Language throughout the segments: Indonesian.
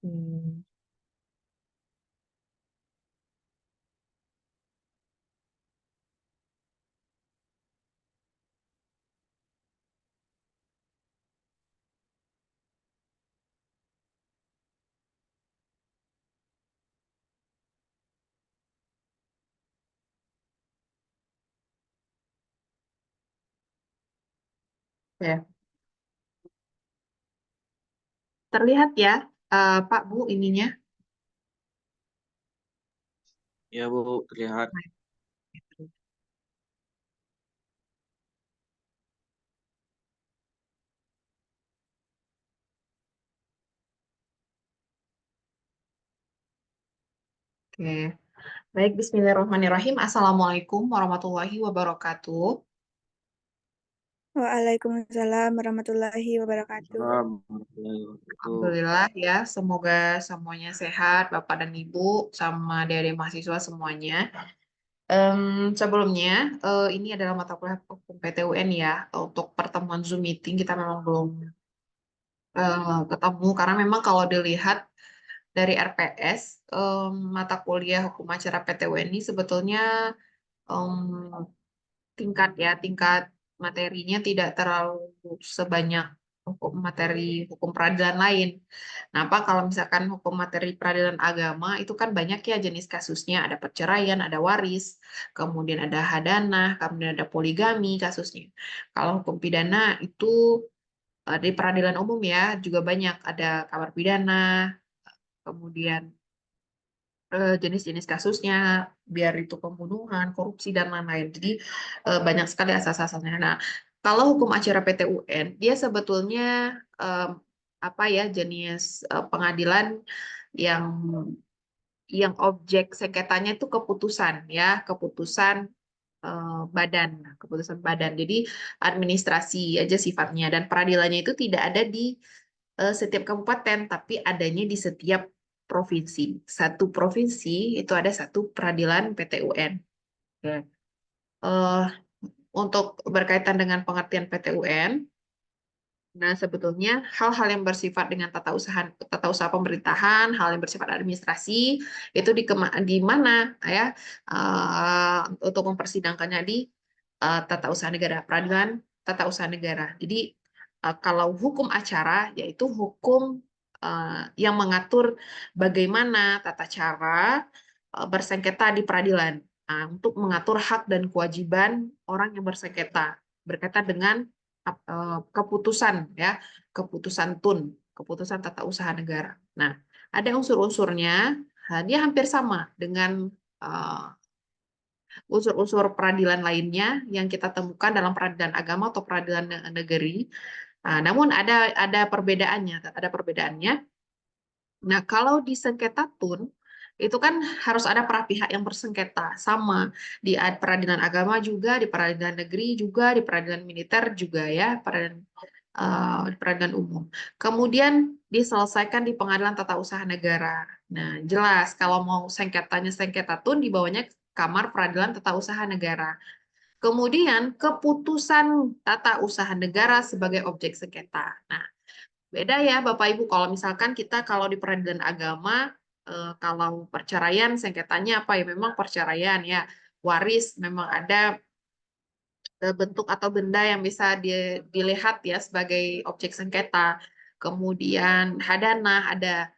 Hmm, ya. Terlihat ya, Pak Bu ininya. Ya Bu, terlihat. Oke, baik. Bismillahirrahmanirrahim. Assalamualaikum warahmatullahi wabarakatuh. Waalaikumsalam warahmatullahi wabarakatuh. Assalamualaikum warahmatullahi wabarakatuh. Alhamdulillah ya, semoga semuanya sehat, Bapak dan Ibu, sama adik-adik mahasiswa semuanya. Sebelumnya, ini adalah mata kuliah hukum PTUN ya. Untuk pertemuan Zoom meeting kita memang belum ketemu, karena memang kalau dilihat dari RPS, mata kuliah hukum acara PTUN ini sebetulnya em, tingkat materinya tidak terlalu sebanyak hukum materi hukum peradilan lain. Nah, apa kalau misalkan hukum materi peradilan agama itu kan banyak ya jenis kasusnya, ada perceraian, ada waris, kemudian ada hadanah, kemudian ada poligami kasusnya. Kalau hukum pidana itu di peradilan umum ya juga banyak, ada kamar pidana, kemudian jenis-jenis kasusnya, biar itu pembunuhan, korupsi, dan lain-lain. Jadi banyak sekali asas-asasnya. Nah, kalau hukum acara PT UN, dia sebetulnya em, apa ya jenis pengadilan yang objek sengketanya itu keputusan ya, keputusan badan. Jadi administrasi aja sifatnya, dan peradilannya itu tidak ada di setiap kabupaten, tapi adanya di setiap provinsi. Satu provinsi itu ada satu peradilan PT UN. Oke. Eh, untuk berkaitan dengan pengertian PT UN, nah sebetulnya hal-hal yang bersifat dengan tata usaha pemerintahan, hal yang bersifat administrasi itu di mana ya untuk mempersidangkannya di tata usaha negara, peradilan tata usaha negara. Jadi kalau hukum acara yaitu hukum yang mengatur bagaimana tata cara bersengketa di peradilan. Nah, untuk mengatur hak dan kewajiban orang yang bersengketa berkaitan dengan keputusan ya, keputusan TUN, keputusan tata usaha negara. Nah, ada unsur-unsurnya, dia hampir sama dengan uh, unsur-unsur peradilan lainnya yang kita temukan dalam peradilan agama atau peradilan negeri. Nah, namun ada perbedaannya, ada perbedaannya. Nah, kalau di sengketa TUN itu kan harus ada para pihak yang bersengketa, sama di peradilan agama juga, di peradilan negeri juga, di peradilan militer juga ya, di peradilan umum. Kemudian diselesaikan di pengadilan tata usaha negara. Nah, jelas kalau mau sengketanya sengketa TUN di bawahnya Kamar Peradilan Tata Usaha Negara. Kemudian keputusan tata usaha negara sebagai objek sengketa. Nah, beda ya Bapak Ibu, kalau misalkan kita kalau di peradilan agama, kalau perceraian sengketanya apa ya? Memang perceraian ya, waris memang ada bentuk atau benda yang bisa dilihat ya sebagai objek sengketa. Kemudian hadanah ada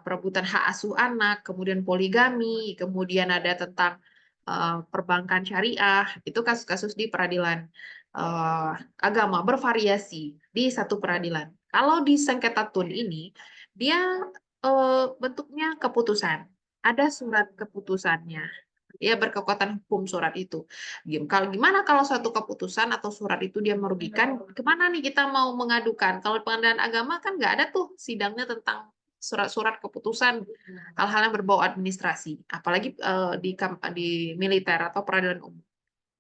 perebutan hak asuh anak, kemudian poligami, kemudian ada tentang perbankan syariah. Itu kasus-kasus di peradilan eh, agama bervariasi di satu peradilan. Kalau di sengketa TUN ini dia bentuknya keputusan. Ada surat keputusannya. Ya berkekuatan hukum surat itu. Kalau gimana kalau suatu keputusan atau surat itu dia merugikan, kemana nih kita mau mengadukan? Kalau di pengadilan agama kan nggak ada tuh sidangnya tentang surat-surat keputusan, hal-hal yang berbau administrasi, apalagi di militer atau peradilan umum.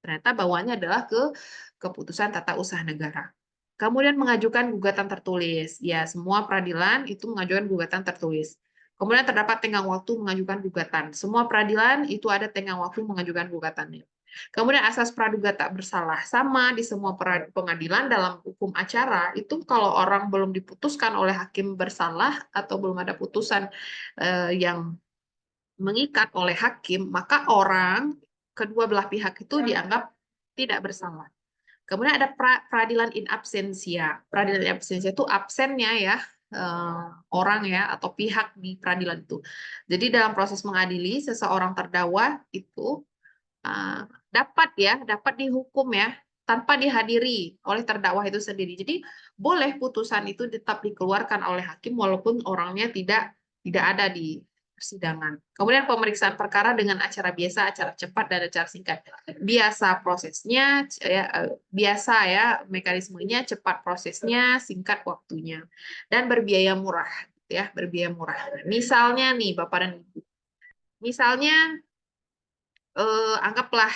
Ternyata bawaannya adalah ke keputusan tata usaha negara. Kemudian mengajukan gugatan tertulis. Ya, semua peradilan itu mengajukan gugatan tertulis. Kemudian terdapat tenggang waktu mengajukan gugatan. Semua peradilan itu ada tenggang waktu mengajukan gugatannya. Kemudian asas praduga tak bersalah, sama di semua pengadilan dalam hukum acara itu kalau orang belum diputuskan oleh hakim bersalah atau belum ada putusan yang mengikat oleh hakim, maka orang kedua belah pihak itu dianggap tidak bersalah. Kemudian ada peradilan in absentia. Peradilan in absentia itu absennya ya orang ya atau pihak di peradilan itu. Jadi dalam proses mengadili seseorang terdakwa itu dapat dihukum ya tanpa dihadiri oleh terdakwa itu sendiri. Jadi boleh putusan itu tetap dikeluarkan oleh hakim walaupun orangnya tidak ada di persidangan. Kemudian pemeriksaan perkara dengan acara biasa, acara cepat dan acara singkat. Biasa prosesnya biasa ya mekanismenya, cepat prosesnya, singkat waktunya dan berbiaya murah ya, berbiaya murah. Misalnya nih Bapak dan Ibu. Misalnya anggaplah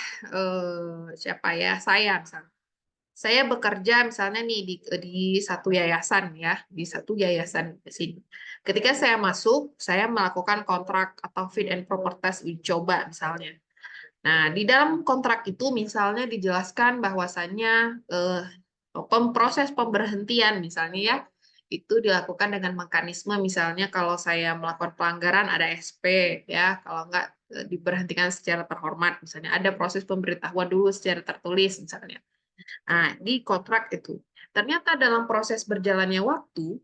siapa ya saya bekerja misalnya nih di satu yayasan ya di satu yayasan di sini. Ketika saya masuk saya melakukan kontrak atau fit and proper test uji coba misalnya. Nah di dalam kontrak itu misalnya dijelaskan bahwasannya proses pemberhentian misalnya ya itu dilakukan dengan mekanisme misalnya kalau saya melakukan pelanggaran ada SP ya kalau enggak diberhentikan secara terhormat misalnya ada proses pemberitahuan dulu secara tertulis misalnya. Nah, di kontrak itu ternyata dalam proses berjalannya waktu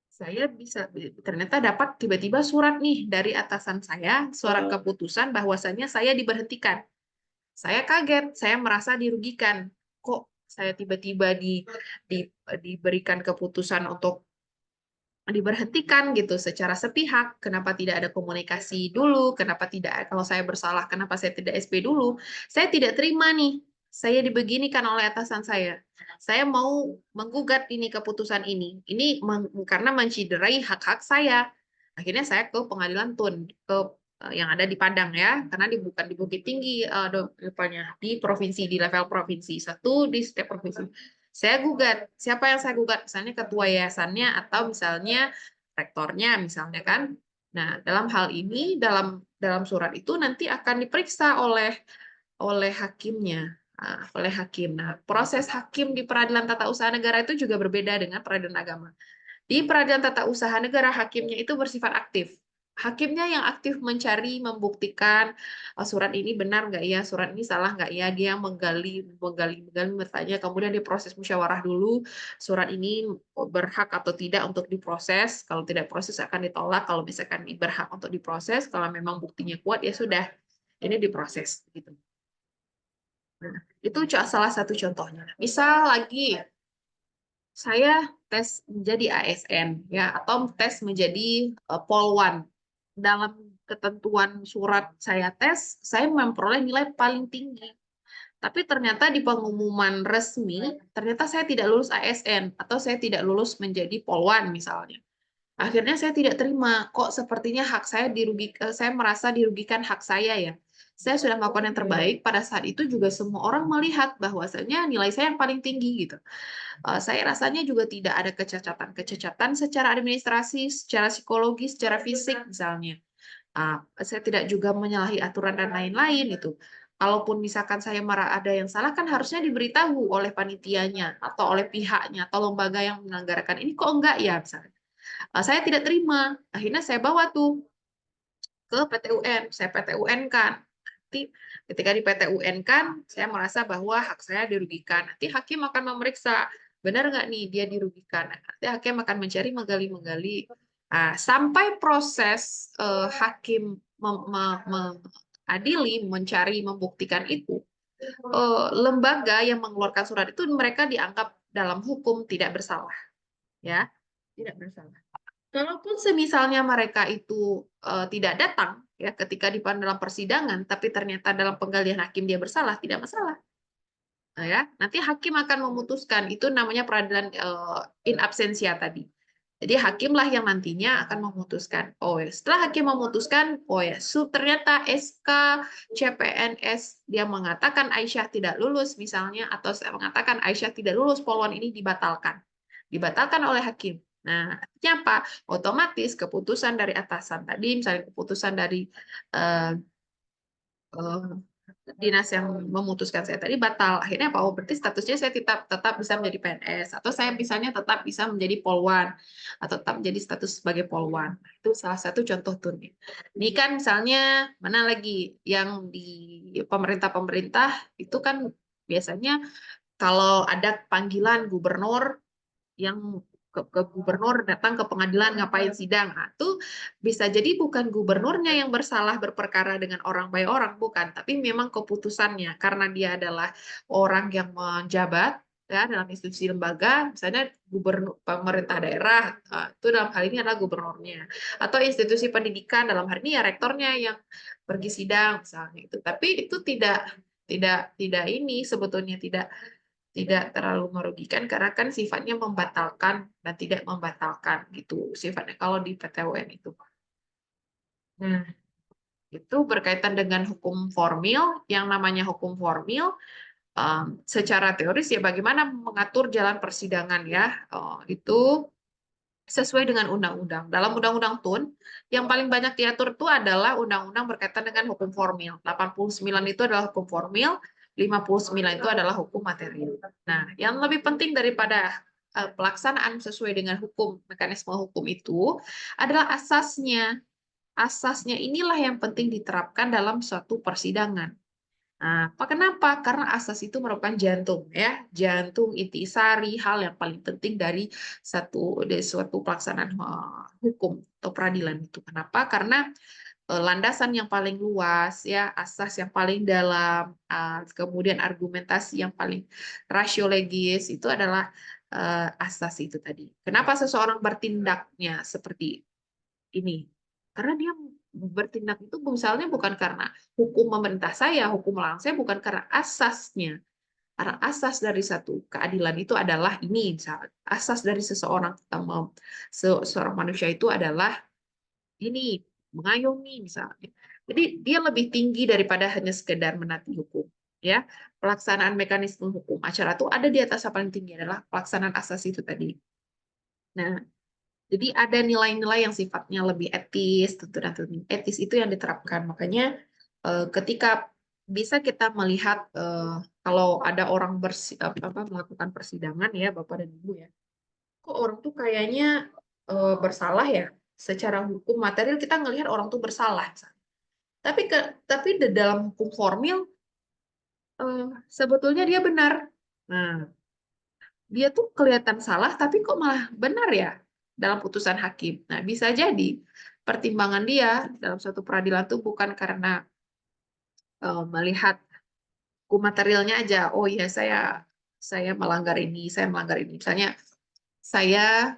saya ternyata dapat tiba-tiba surat nih dari atasan saya, surat keputusan bahwasannya saya diberhentikan. Saya kaget, saya merasa dirugikan. Kok saya tiba-tiba diberikan keputusan untuk diberhentikan gitu secara sepihak, kenapa tidak ada komunikasi dulu, kenapa tidak, kalau saya bersalah, kenapa saya tidak SP dulu, saya tidak terima nih, saya dibeginikan oleh atasan saya mau menggugat ini keputusan ini karena menciderai hak-hak saya, akhirnya saya ke pengadilan TUN, yang ada di Padang ya, karena bukan di Bukit Tinggi, di provinsi, di level provinsi, satu di setiap provinsi. Saya gugat. Siapa yang saya gugat? Misalnya ketua yayasannya atau misalnya rektornya misalnya kan. Nah, dalam hal ini dalam surat itu nanti akan diperiksa oleh hakimnya, oleh hakim. Nah, proses hakim di peradilan tata usaha negara itu juga berbeda dengan peradilan agama. Di peradilan tata usaha negara hakimnya itu bersifat aktif. Hakimnya yang aktif mencari, membuktikan surat ini benar nggak ya, surat ini salah nggak ya, dia menggali, bertanya, kemudian diproses musyawarah dulu, surat ini berhak atau tidak untuk diproses, kalau tidak proses akan ditolak, kalau misalkan berhak untuk diproses, kalau memang buktinya kuat ya sudah, ini diproses. Gitu. Nah, itu salah satu contohnya. Misal lagi, saya tes menjadi ASN ya atau tes menjadi Polwan. Dalam ketentuan surat saya tes, saya memperoleh nilai paling tinggi. Tapi ternyata di pengumuman resmi, ternyata saya tidak lulus ASN atau saya tidak lulus menjadi Polwan misalnya. Akhirnya saya tidak terima, kok sepertinya hak saya dirugikan, saya merasa dirugikan hak saya ya. Saya sudah melakukan yang terbaik, pada saat itu juga semua orang melihat bahwasanya nilai saya yang paling tinggi gitu. Saya rasanya juga tidak ada kecacatan secara administrasi, secara psikologi, secara fisik misalnya. Saya tidak juga menyalahi aturan dan lain-lain itu. Kalaupun misalkan saya marah ada yang salah kan harusnya diberitahu oleh panitianya atau oleh pihaknya atau lembaga yang menyelenggarakan ini kok enggak ya misalnya. Saya tidak terima. Akhirnya saya bawa tuh ke PT UN, saya PT UN kan. Nanti ketika di PT UN kan, saya merasa bahwa hak saya dirugikan. Nanti hakim akan memeriksa, benar nggak nih dia dirugikan. Nanti hakim akan mencari, menggali. Sampai proses hakim mengadili, mencari, membuktikan itu, lembaga yang mengeluarkan surat itu mereka dianggap dalam hukum tidak bersalah. Ya, tidak bersalah. Kalaupun semisalnya mereka itu tidak datang ya ketika dalam persidangan, tapi ternyata dalam penggalian hakim dia bersalah, tidak masalah. Nah, ya, nanti hakim akan memutuskan itu namanya peradilan in absentia tadi. Jadi hakimlah yang nantinya akan memutuskan. Oh ya, setelah hakim memutuskan, oh ya, ternyata SK CPNS dia mengatakan Aisyah tidak lulus misalnya, atau saya mengatakan Aisyah tidak lulus, Polwan ini dibatalkan oleh hakim. Nah, artinya apa? Otomatis keputusan dari atasan tadi, misalnya keputusan dari dinas yang memutuskan saya tadi batal. Akhirnya apa? Oh, berarti statusnya saya tetap bisa menjadi PNS, atau saya misalnya tetap bisa menjadi polwan, atau tetap menjadi status sebagai polwan. Itu salah satu contoh tuh. Ini kan misalnya mana lagi yang di pemerintah itu kan biasanya kalau ada panggilan gubernur yang ke gubernur datang ke pengadilan ngapain sidang. Nah, itu bisa jadi bukan gubernurnya yang bersalah berperkara dengan orang by orang, bukan, tapi memang keputusannya karena dia adalah orang yang menjabat ya dalam institusi lembaga, misalnya gubernur pemerintah daerah, itu dalam hal ini adalah gubernurnya, atau institusi pendidikan dalam hal ini ya rektornya yang pergi sidang misalnya itu. Tapi itu tidak ini sebetulnya tidak terlalu merugikan karena kan sifatnya membatalkan dan tidak membatalkan gitu sifatnya kalau di PTWN itu. Nah, itu berkaitan dengan hukum formil. Yang namanya hukum formil secara teoris ya bagaimana mengatur jalan persidangan ya. Itu sesuai dengan undang-undang. Dalam undang-undang TUN, yang paling banyak diatur itu adalah undang-undang berkaitan dengan hukum formil. 89 itu adalah hukum formil, 59 itu adalah hukum material. Nah, yang lebih penting daripada pelaksanaan sesuai dengan hukum, mekanisme hukum itu adalah asasnya. Asasnya inilah yang penting diterapkan dalam suatu persidangan. Nah, kenapa? Karena asas itu merupakan jantung, ya, jantung intisari hal yang paling penting dari suatu pelaksanaan hukum atau peradilan itu. Kenapa? Karena landasan yang paling luas, ya, asas yang paling dalam, kemudian argumentasi yang paling rasiologis itu adalah asas itu tadi. Kenapa seseorang bertindaknya seperti ini? Karena dia bertindak itu misalnya bukan karena hukum memerintah saya, hukum melarang saya, bukan karena asasnya. Karena asas dari satu keadilan itu adalah ini, misalnya. Asas dari seorang manusia itu adalah ini, mengayomi misalnya. Jadi dia lebih tinggi daripada hanya sekedar menaati hukum. Ya, pelaksanaan mekanisme hukum acara itu ada di atas yang paling tinggi adalah pelaksanaan asas itu tadi. Nah, jadi ada nilai-nilai yang sifatnya lebih etis, tentu dan tentu etis itu yang diterapkan. Makanya ketika bisa kita melihat kalau ada orang melakukan persidangan ya Bapak dan Ibu ya, kok orang tuh kayaknya bersalah ya. Secara hukum material kita ngelihat orang tuh bersalah. Tapi di dalam hukum formil sebetulnya dia benar. Nah, dia tuh kelihatan salah tapi kok malah benar ya dalam putusan hakim. Nah, bisa jadi pertimbangan dia dalam suatu peradilan tuh bukan karena melihat hukum materialnya aja. Oh iya saya melanggar ini, saya melanggar ini. Misalnya saya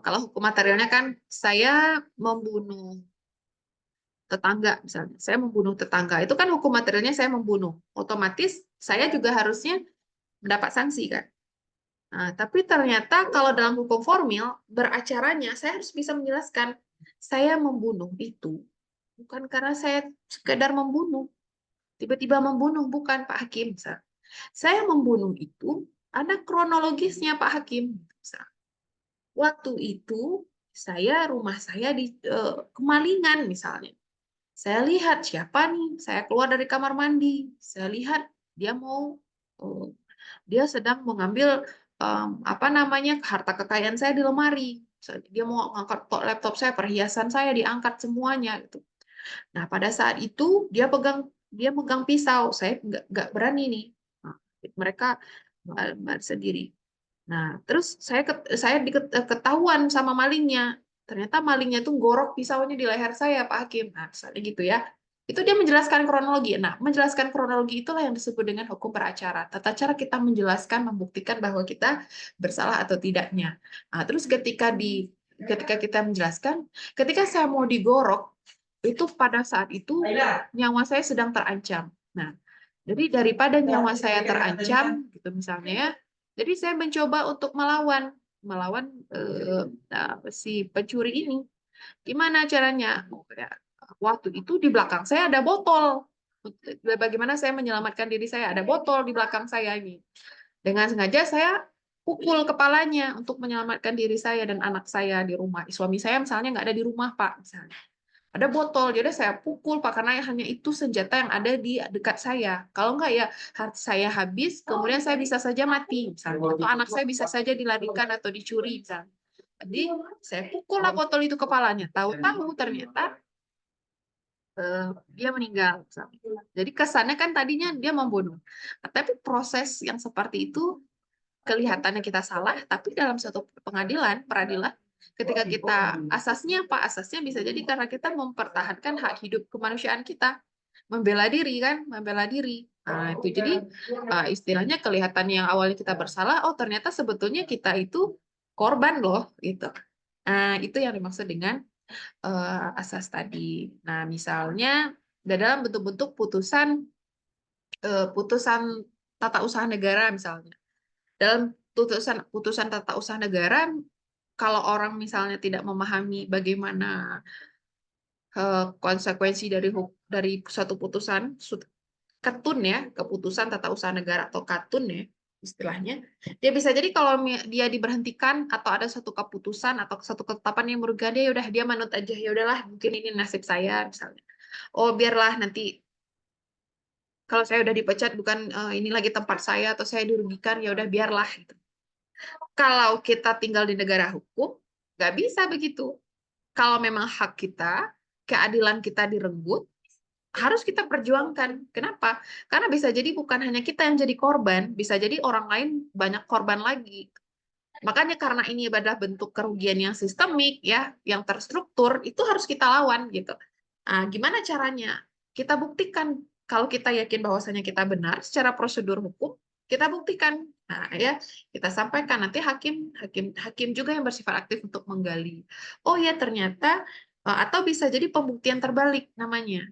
kalau hukum materialnya kan saya membunuh tetangga misalnya. Saya membunuh tetangga. Itu kan hukum materialnya saya membunuh. Otomatis saya juga harusnya mendapat sanksi kan. Nah, tapi ternyata kalau dalam hukum formil, beracaranya saya harus bisa menjelaskan, saya membunuh itu bukan karena saya sekedar membunuh, tiba-tiba membunuh, bukan Pak Hakim. Saya membunuh itu ada kronologisnya Pak Hakim. Waktu itu rumah saya di kemalingan misalnya. Saya lihat siapa nih, saya keluar dari kamar mandi, saya lihat dia dia sedang mengambil apa namanya harta kekayaan saya di lemari. Dia mau angkat laptop saya, perhiasan saya diangkat semuanya gitu. Nah, pada saat itu dia megang pisau. Saya nggak berani nih. Nah, mereka sendiri. Nah, terus saya ketahuan sama malingnya. Ternyata malingnya tuh gorok pisaunya di leher saya, Pak Hakim. Nah, misalnya gitu ya. Itu dia menjelaskan kronologi. Nah, menjelaskan kronologi itulah yang disebut dengan hukum beracara. Tata cara kita menjelaskan, membuktikan bahwa kita bersalah atau tidaknya. Nah, terus ketika kita menjelaskan, ketika saya mau digorok, itu pada saat itu nyawa saya sedang terancam. Nah, jadi daripada nyawa saya terancam, gitu misalnya ya, jadi saya mencoba untuk melawan si pencuri ini. Gimana caranya? Waktu itu di belakang saya ada botol. Bagaimana saya menyelamatkan diri saya? Ada botol di belakang saya ini. Dengan sengaja saya pukul kepalanya untuk menyelamatkan diri saya dan anak saya di rumah. Suami saya misalnya nggak ada di rumah, Pak. Misalnya. ada botol, jadi saya pukul Pak karena hanya itu senjata yang ada di dekat saya. Kalau enggak ya saya habis, kemudian saya bisa saja mati misalnya, atau anak saya bisa saja dilarikan atau dicuri misalnya. Jadi saya pukul lah botol itu kepalanya. Tahu-tahu ternyata dia meninggal misalnya. Jadi kesannya kan tadinya dia membunuh. Nah, tapi proses yang seperti itu kelihatannya kita salah, tapi dalam suatu peradilan, ketika kita asasnya apa? Asasnya bisa jadi karena kita mempertahankan hak hidup kemanusiaan kita, membela diri kan, membela diri. Nah, itu jadi istilahnya kelihatan yang awalnya kita bersalah, oh ternyata sebetulnya kita itu korban loh, gitu. Nah, itu yang dimaksud dengan asas tadi. Nah, misalnya dalam bentuk-bentuk putusan tata usaha negara misalnya. Dalam putusan tata usaha negara, kalau orang misalnya tidak memahami bagaimana konsekuensi dari suatu putusan, ketun ya, keputusan tata usaha negara atau katun ya istilahnya, dia bisa jadi kalau dia diberhentikan atau ada suatu keputusan atau suatu ketetapan yang merugikan dia, udah dia manut aja, ya udahlah mungkin ini nasib saya misalnya. Oh biarlah nanti kalau saya udah dipecat bukan ini lagi tempat saya atau saya dirugikan, ya udah biarlah gitu. Kalau kita tinggal di negara hukum, nggak bisa begitu. Kalau memang hak kita, keadilan kita direnggut, harus kita perjuangkan. Kenapa? Karena bisa jadi bukan hanya kita yang jadi korban, bisa jadi orang lain banyak korban lagi. Makanya karena ini adalah bentuk kerugian yang sistemik, ya, yang terstruktur, itu harus kita lawan gitu. Nah, gimana caranya? Kita buktikan kalau kita yakin bahwasanya kita benar secara prosedur hukum, kita buktikan. Nah, ya, kita sampaikan nanti hakim juga yang bersifat aktif untuk menggali. Oh ya, ternyata atau bisa jadi pembuktian terbalik namanya.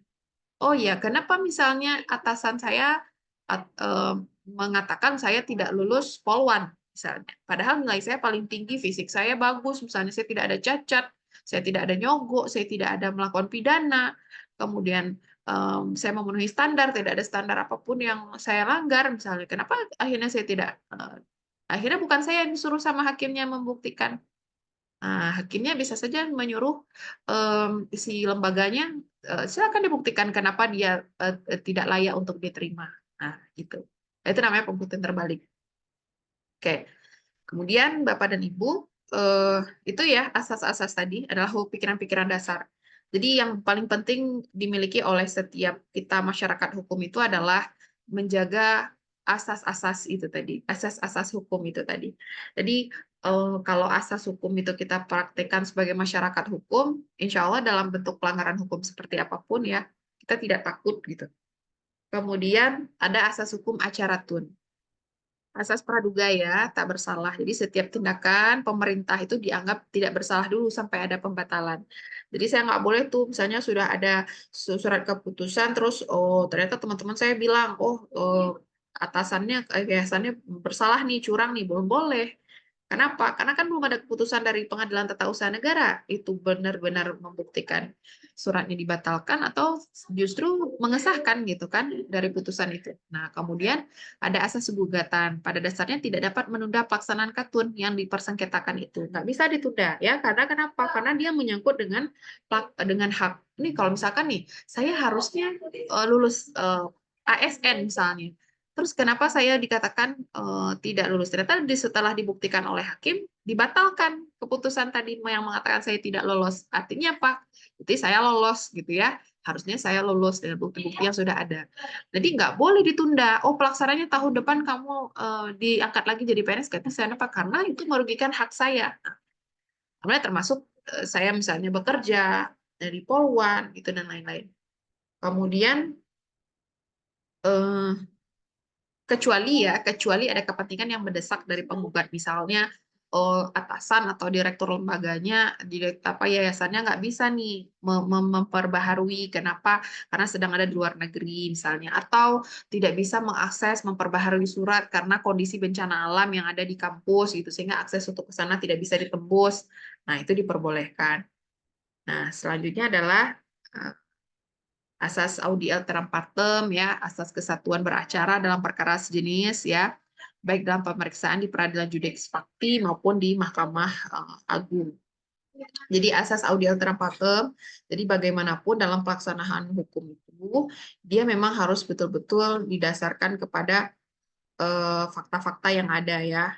Oh ya, kenapa misalnya atasan saya mengatakan saya tidak lulus Polwan misalnya. Padahal nilai saya paling tinggi, fisik saya bagus, misalnya saya tidak ada cacat, saya tidak ada nyogok, saya tidak ada melakukan pidana, kemudian saya memenuhi standar, tidak ada standar apapun yang saya langgar misalnya. Kenapa akhirnya saya tidak akhirnya bukan saya yang disuruh sama hakimnya membuktikan. Nah, hakimnya bisa saja menyuruh si lembaganya silakan dibuktikan kenapa dia tidak layak untuk diterima. Nah, gitu. Itu namanya pembuktian terbalik. Oke. Kemudian Bapak dan Ibu itu ya asas-asas tadi adalah pikiran-pikiran dasar. Jadi yang paling penting dimiliki oleh setiap kita masyarakat hukum itu adalah menjaga asas-asas itu tadi, asas-asas hukum itu tadi. Jadi kalau asas hukum itu kita praktekkan sebagai masyarakat hukum, insya Allah dalam bentuk pelanggaran hukum seperti apapun ya, kita tidak takut gitu. Kemudian ada asas hukum acaratun. Asas praduga ya, tak bersalah. Jadi setiap tindakan pemerintah itu dianggap tidak bersalah dulu sampai ada pembatalan. Jadi saya nggak boleh tuh, misalnya sudah ada surat keputusan, terus oh ternyata teman-teman saya bilang, atasannya, yayasannya bersalah nih, curang nih, belum boleh. Kenapa? Karena kan belum ada keputusan dari Pengadilan Tata Usaha Negara itu benar-benar membuktikan suratnya dibatalkan atau justru mengesahkan gitu kan dari putusan itu. Nah, kemudian ada asas gugatan. Pada dasarnya tidak dapat menunda pelaksanaan katun yang dipersengketakan itu. Nggak bisa ditunda ya. Karena kenapa? Karena dia menyangkut dengan hak. Ini kalau misalkan nih, saya harusnya lulus ASN misalnya. Terus kenapa saya dikatakan tidak lulus? Ternyata setelah dibuktikan oleh hakim, dibatalkan keputusan tadi yang mengatakan saya tidak lolos. Artinya apa? Jadi saya lolos gitu ya. Harusnya saya lulus dengan bukti-bukti yang sudah ada. Jadi nggak boleh ditunda. Oh pelaksananya tahun depan kamu diangkat lagi jadi PNS. Kenapa? Karena itu merugikan hak saya. Kemudian termasuk saya misalnya bekerja dari Polwan gitu dan lain-lain. Kemudian kecuali ada kepentingan yang mendesak dari penggugat, misalnya atasan atau direktur lembaganya, yayasannya nggak bisa nih memperbaharui, kenapa? Karena sedang ada di luar negeri misalnya, atau tidak bisa mengakses memperbaharui surat karena kondisi bencana alam yang ada di kampus gitu, sehingga akses untuk ke sana tidak bisa ditembus. Nah, itu diperbolehkan. Nah, selanjutnya adalah asas audi alteram partem ya, asas kesatuan beracara dalam perkara sejenis ya, baik dalam pemeriksaan di peradilan judeks fakti maupun di Mahkamah Agung. Jadi asas audi altera partem, jadi bagaimanapun dalam pelaksanaan hukum itu, dia memang harus betul-betul didasarkan kepada fakta-fakta yang ada ya.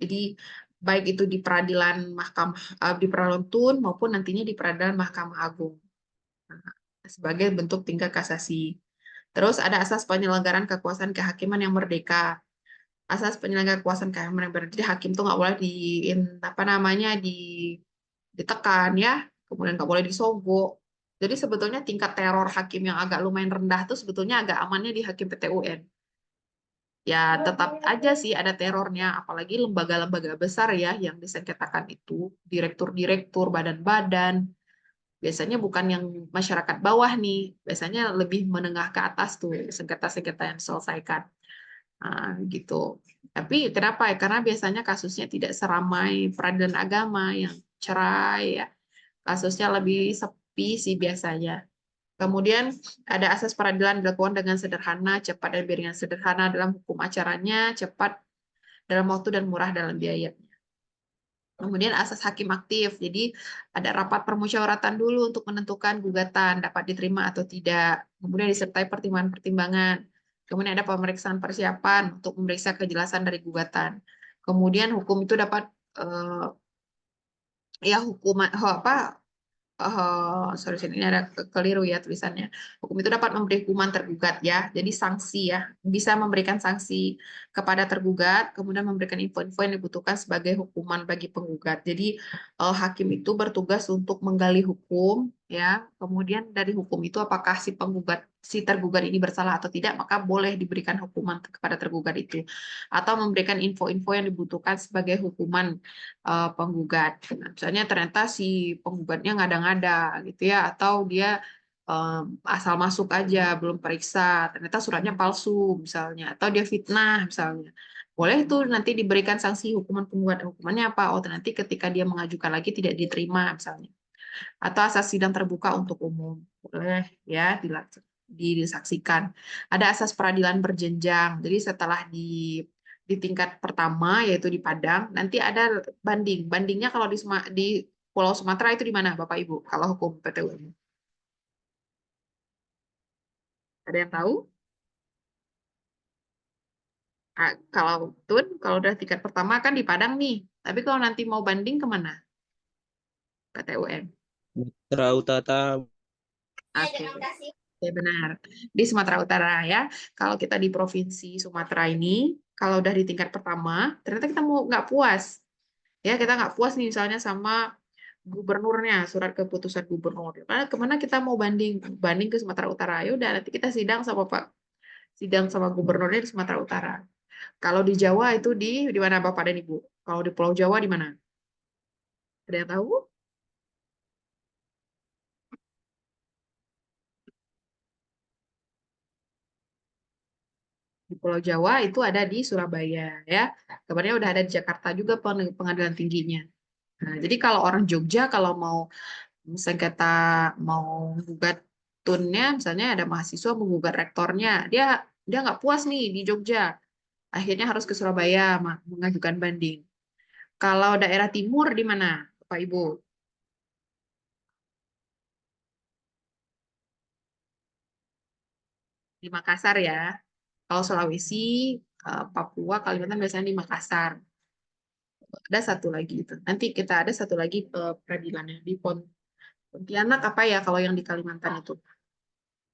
Jadi baik itu di peradilan di peradilan tun maupun nantinya di peradilan Mahkamah Agung. Sebagai bentuk tingkat kasasi. Terus ada asas penyelenggaraan kekuasaan kehakiman yang merdeka. Asas penyelenggaraan kekuasaan kehakiman yang merdeka. Jadi hakim tuh nggak boleh ditekan ya, kemudian nggak boleh disogok. Jadi sebetulnya tingkat teror hakim yang agak lumayan rendah tuh sebetulnya agak amannya di hakim PT UN. Ya tetap aja sih ada terornya, apalagi lembaga-lembaga besar ya yang disengketakan itu, direktur-direktur, badan-badan. Biasanya bukan yang masyarakat bawah nih, biasanya lebih menengah ke atas tuh sengketa-sengketa yang diselesaikan. Nah, gitu. Tapi kenapa ya? Karena biasanya kasusnya tidak seramai peradilan agama yang cerai ya. Kasusnya lebih sepi sih biasanya. Kemudian ada asas peradilan dilakukan dengan sederhana, cepat dan biaya sederhana dalam hukum acaranya, cepat dalam waktu dan murah dalam biaya. Kemudian asas hakim aktif, jadi ada rapat permusyawaratan dulu untuk menentukan gugatan dapat diterima atau tidak. Kemudian disertai pertimbangan-pertimbangan. Kemudian ada pemeriksaan persiapan untuk memeriksa kejelasan dari gugatan. Kemudian hukum itu dapat ya hukuman sorry, ini ada keliru ya tulisannya. Hukum itu dapat memberi hukuman tergugat ya. Jadi sanksi ya, bisa memberikan sanksi kepada tergugat, kemudian memberikan info-info yang dibutuhkan sebagai hukuman bagi penggugat. Jadi hakim itu bertugas untuk menggali hukum ya. Kemudian dari hukum itu apakah si tergugat ini bersalah atau tidak, maka boleh diberikan hukuman kepada tergugat itu. Atau memberikan info-info yang dibutuhkan sebagai hukuman penggugat. Nah, misalnya ternyata si penggugatnya ngada-ngada gitu ya, atau dia asal masuk aja, belum periksa, ternyata suratnya palsu misalnya, atau dia fitnah misalnya. Boleh itu nanti diberikan sanksi hukuman penggugat. Hukumannya apa? Oh, nanti ketika dia mengajukan lagi tidak diterima misalnya. Atau asas sidang terbuka untuk umum. Boleh ya disaksikan. Ada asas peradilan berjenjang. Jadi setelah di tingkat pertama yaitu di Padang, nanti ada banding. Bandingnya kalau di Pulau Sumatera itu di mana Bapak Ibu? Kalau hukum PTUN. Ada yang tahu? Kalau Tun, kalau udah tingkat pertama kan di Padang nih. Tapi kalau nanti mau banding kemana? PTUN. Sumatera Utara. Oke. Ya benar. Di Sumatera Utara ya. Kalau kita di Provinsi Sumatera ini, kalau udah di tingkat pertama, ternyata kita mau nggak puas. Ya, kita nggak puas nih misalnya sama gubernurnya, surat keputusan gubernur. Nah, kemana kita mau banding? Banding ke Sumatera Utara. Ya udah, nanti kita sidang sama gubernurnya di Sumatera Utara. Kalau di Jawa itu di mana Bapak dan Ibu? Kalau di Pulau Jawa di mana? Ada yang tahu? Di Pulau Jawa itu ada di Surabaya ya. Kabarnya udah ada di Jakarta juga pengadilan tingginya. Nah, jadi kalau orang Jogja kalau mau sengketa mau gugat tunnya, misalnya ada mahasiswa menggugat rektornya, dia dia nggak puas nih di Jogja, akhirnya harus ke Surabaya mengajukan banding. Kalau daerah timur di mana, Bapak Ibu? Di Makassar ya. Kalau Sulawesi, Papua, Kalimantan biasanya di Makassar. Ada satu lagi itu. Nanti kita ada satu lagi peradilannya di Pontianak apa ya kalau yang di Kalimantan itu.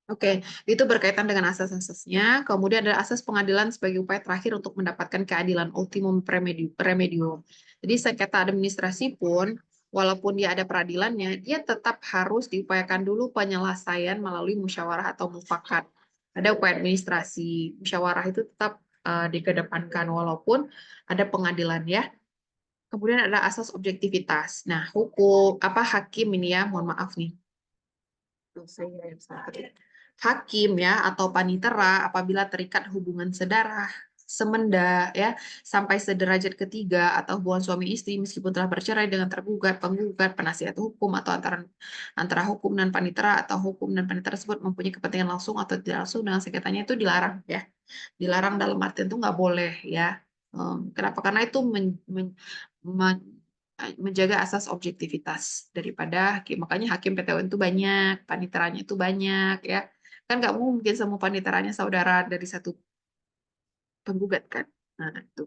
Oke, itu berkaitan dengan asas-asasnya. Kemudian ada asas pengadilan sebagai upaya terakhir untuk mendapatkan keadilan ultimum remedium. Jadi sengketa administrasi pun, walaupun dia ada peradilannya, dia tetap harus diupayakan dulu penyelesaian melalui musyawarah atau mufakat. Ada upaya administrasi, musyawarah itu tetap dikedepankan walaupun ada pengadilan ya. Kemudian ada asas objektivitas. Nah, hakim ini ya, mohon maaf nih. Saya yang salah ketik. Hakim ya atau panitera apabila terikat hubungan sedarah, semenda ya sampai sederajat ketiga atau hubungan suami istri meskipun telah bercerai dengan tergugat, penggugat, penasihat hukum atau antara hukum dan panitera atau hukum dan panitera tersebut mempunyai kepentingan langsung atau tidak langsung dengan sengketanya itu dilarang ya. Dilarang dalam artian itu nggak boleh ya. Kenapa? Karena itu menjaga asas objektivitas daripada hakim. Makanya hakim PT UN itu banyak, paniteranya itu banyak ya. Kan nggak mungkin semua paniteranya saudara dari satu penggugat kan. Nah, itu.